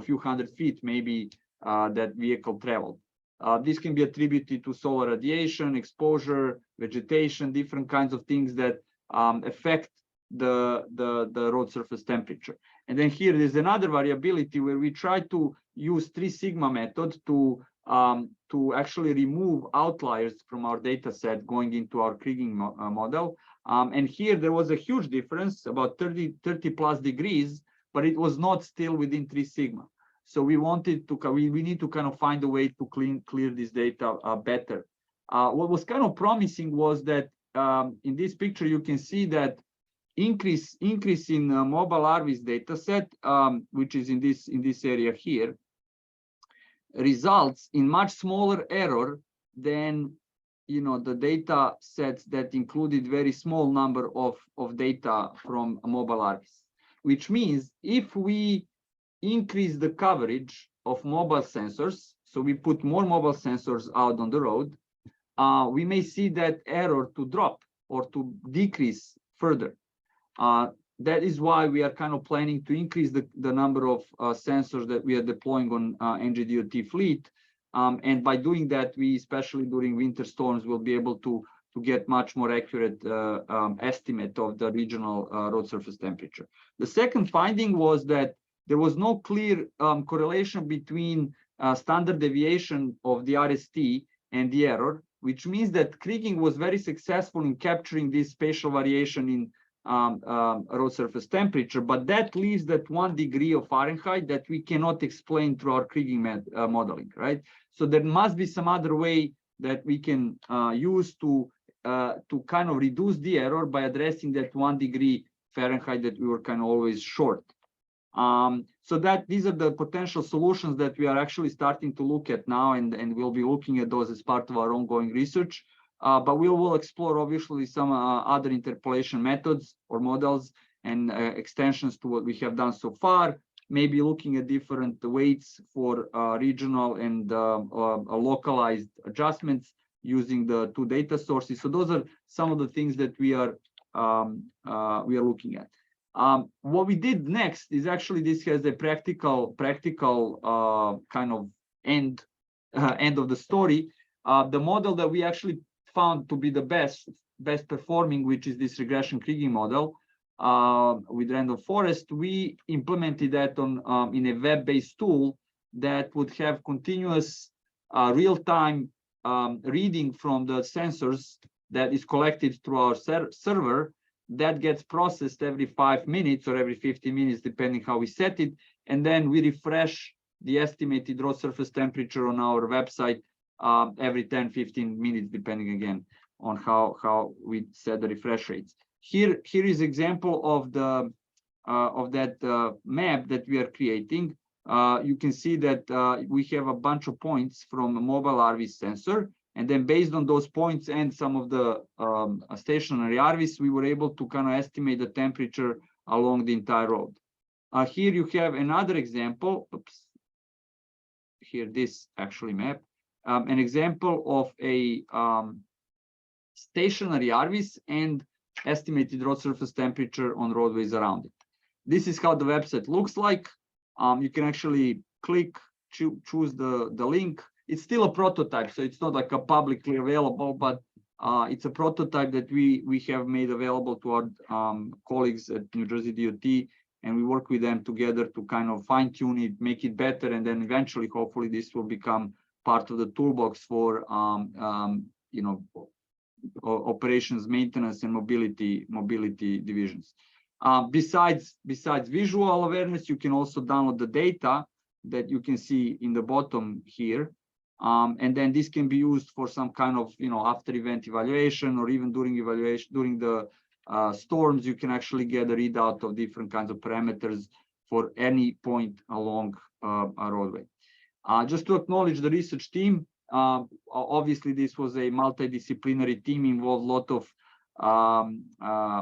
few hundred feet maybe that vehicle traveled. This can be attributed to solar radiation, exposure, vegetation, different kinds of things that affect the road surface temperature. And then here there's another variability where we try to use 3 sigma method to actually remove outliers from our data set going into our kriging model. And here there was a huge difference, about 30 plus degrees, but it was not still within 3 sigma. So we wanted to, we need to kind of find a way to clear this data better. What was kind of promising was that in this picture you can see that increase in mobile RVs data set, which is in this area here, results in much smaller error than the data sets that included very small number of data from mobile RVs, which means if we increase the coverage of mobile sensors, so we put more mobile sensors out on the road, we may see that error to drop or to decrease further. That is why we are kind of planning to increase the number of sensors that we are deploying on NJDOT fleet. And by doing that, we, especially during winter storms, will be able to get much more accurate estimate of the regional road surface temperature. The second finding was that there was no clear correlation between standard deviation of the RST and the error, which means that kriging was very successful in capturing this spatial variation in road surface temperature, but that leaves that 1 degree of Fahrenheit that we cannot explain through our kriging modeling, right? So there must be some other way that we can use to kind of reduce the error by addressing that 1 degree Fahrenheit that we were kind of always short. So that these are the potential solutions that we are actually starting to look at now, and we'll be looking at those as part of our ongoing research. But we will explore obviously some other interpolation methods or models and extensions to what we have done so far, maybe looking at different weights for regional and localized adjustments using the two data sources. So those are some of the things that we are looking at. What we did next is actually this has a practical kind of end of the story. The model that we actually found to be the best performing, which is this regression Kriging model with random forest, we implemented that on in a web-based tool that would have continuous real-time reading from the sensors that is collected through our server that gets processed every 5 minutes or every 50 minutes, depending how we set it. And then we refresh the estimated road surface temperature on our website every 10-15 minutes, depending again on how we set the refresh rates. Here is example of the that map that we are creating. You can see that we have a bunch of points from a mobile RV sensor, and then based on those points and some of the stationary RVs, we were able to kind of estimate the temperature along the entire road. Here you have another example. Oops. Here, this actually map, an example of a stationary RVs and estimated road surface temperature on roadways around it. This is how the website looks like. You can actually click, choose the link. It's still a prototype, so it's not like a publicly available, but it's a prototype that we have made available to our colleagues at New Jersey DOT, and we work with them together to kind of fine tune it, make it better, and then eventually, hopefully, this will become part of the toolbox for you know, operations, maintenance, and mobility divisions. Besides visual awareness, you can also download the data that you can see in the bottom here. And then this can be used for some kind of, you know, after event evaluation, or even during evaluation, during the storms, you can actually get a readout of different kinds of parameters for any point along a roadway. Just to acknowledge the research team, obviously this was a multidisciplinary team, involved a lot of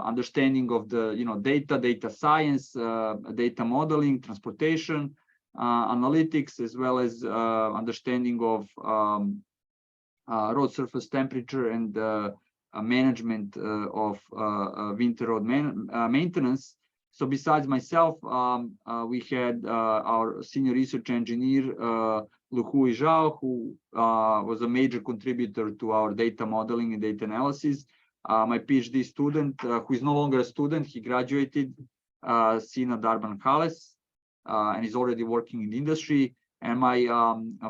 understanding of the, you know, data science, data modeling, transportation, analytics, as well as understanding of road surface temperature and management of winter road maintenance. So besides myself, we had our senior research engineer, Luhui Zhao, who was a major contributor to our data modeling and data analysis. My PhD student, who is no longer a student, he graduated, Sina Darban-Khales, and is already working in the industry. And my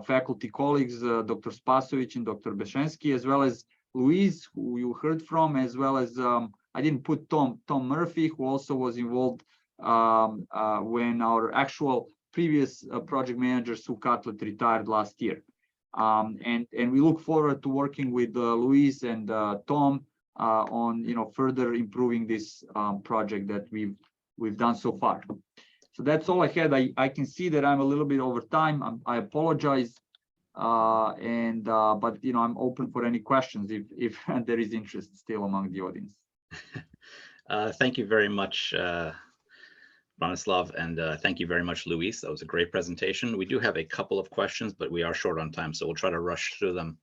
faculty colleagues, Dr. Spasovic and Dr. Beshensky, as well as Louise, who you heard from, as well as I didn't put Tom Murphy, who also was involved when our actual previous project manager, Sue Catlett, retired last year. And we look forward to working with Louise and Tom on, you know, further improving this project that we've done so far. So that's all I had. I can see that I'm a little bit over time. I apologize, but you know, I'm open for any questions if there is interest still among the audience. Thank you very much, Branislav, and thank you very much, Luis. That was a great presentation. We do have a couple of questions, but we are short on time, so we'll try to rush through them.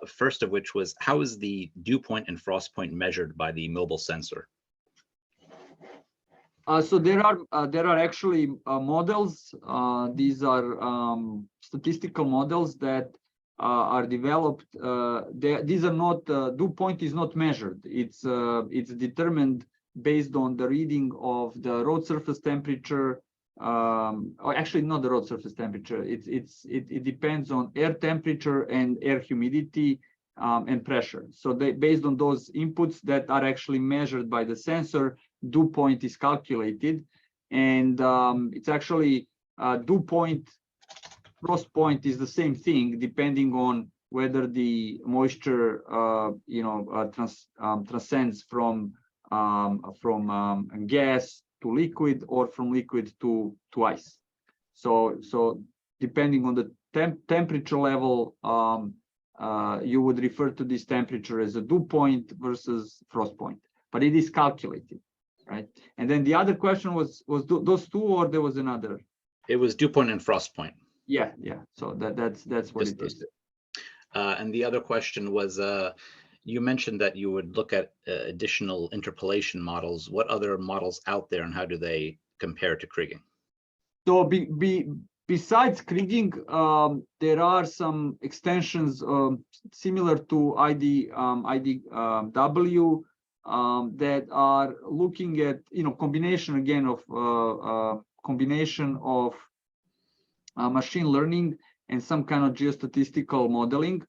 First of which was, how is the dew point and frost point measured by the mobile sensor? So there are actually models. These are statistical models that are developed. These are not, dew point is not measured. It's determined based on the reading of the road surface temperature, or actually not the road surface temperature. It depends on air temperature and air humidity and pressure. So based on those inputs that are actually measured by the sensor, dew point is calculated, and it's actually dew point, frost point is the same thing, depending on whether the moisture you know, transcends from gas to liquid, or from liquid to ice. So depending on the temperature level, you would refer to this temperature as a dew point versus frost point, but it is calculated. right? And then the other question was those two, or there was another? It was dew point and frost point. Yeah. So that's what Just it those is. two. And the other question was, you mentioned that you would look at additional interpolation models. What other models out there, and how do they compare to kriging? So besides kriging, there are some extensions similar to IDW that are looking at combination again of machine learning and some kind of geostatistical modeling.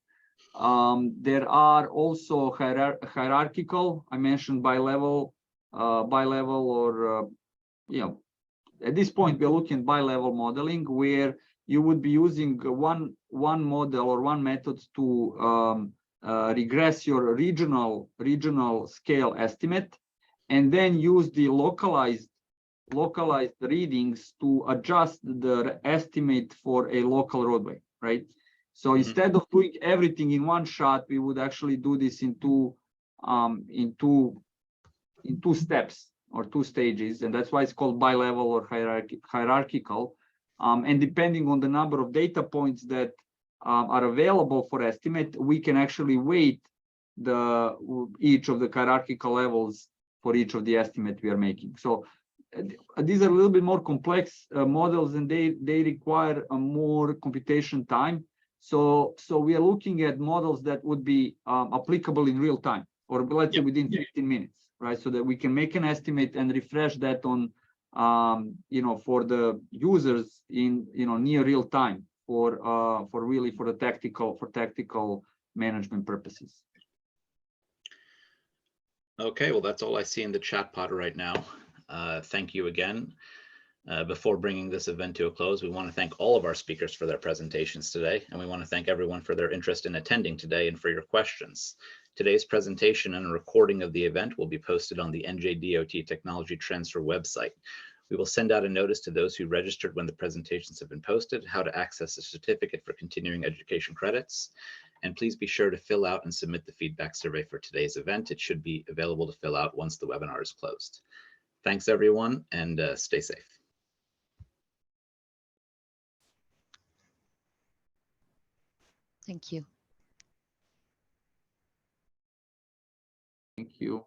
There are also hierarchical. I mentioned bi-level or at this point we're looking at bi-level modeling, where you would be using one model or one method to regress your regional scale estimate, and then use the localized readings to adjust the estimate for a local roadway, right? So instead of doing everything in one shot, we would actually do this in two steps or two stages, and that's why it's called bi-level or hierarchical. And depending on the number of data points that are available for estimate, we can actually weight each of the hierarchical levels for each of the estimate we are making. So these are a little bit more complex models, and they require a more computation time. So we are looking at models that would be applicable in real time, or let's say within 15 minutes, right? So that we can make an estimate and refresh that on, for the users in near real time for the tactical management purposes. Okay, well, that's all I see in the chat pod right now. Thank you again. Before bringing this event to a close, we want to thank all of our speakers for their presentations today, and we want to thank everyone for their interest in attending today and for your questions. Today's presentation and a recording of the event will be posted on the NJDOT Technology Transfer website. We will send out a notice to those who registered when the presentations have been posted, how to access a certificate for continuing education credits. And please be sure to fill out and submit the feedback survey for today's event. It should be available to fill out once the webinar is closed. Thanks, everyone, and stay safe. Thank you. Thank you.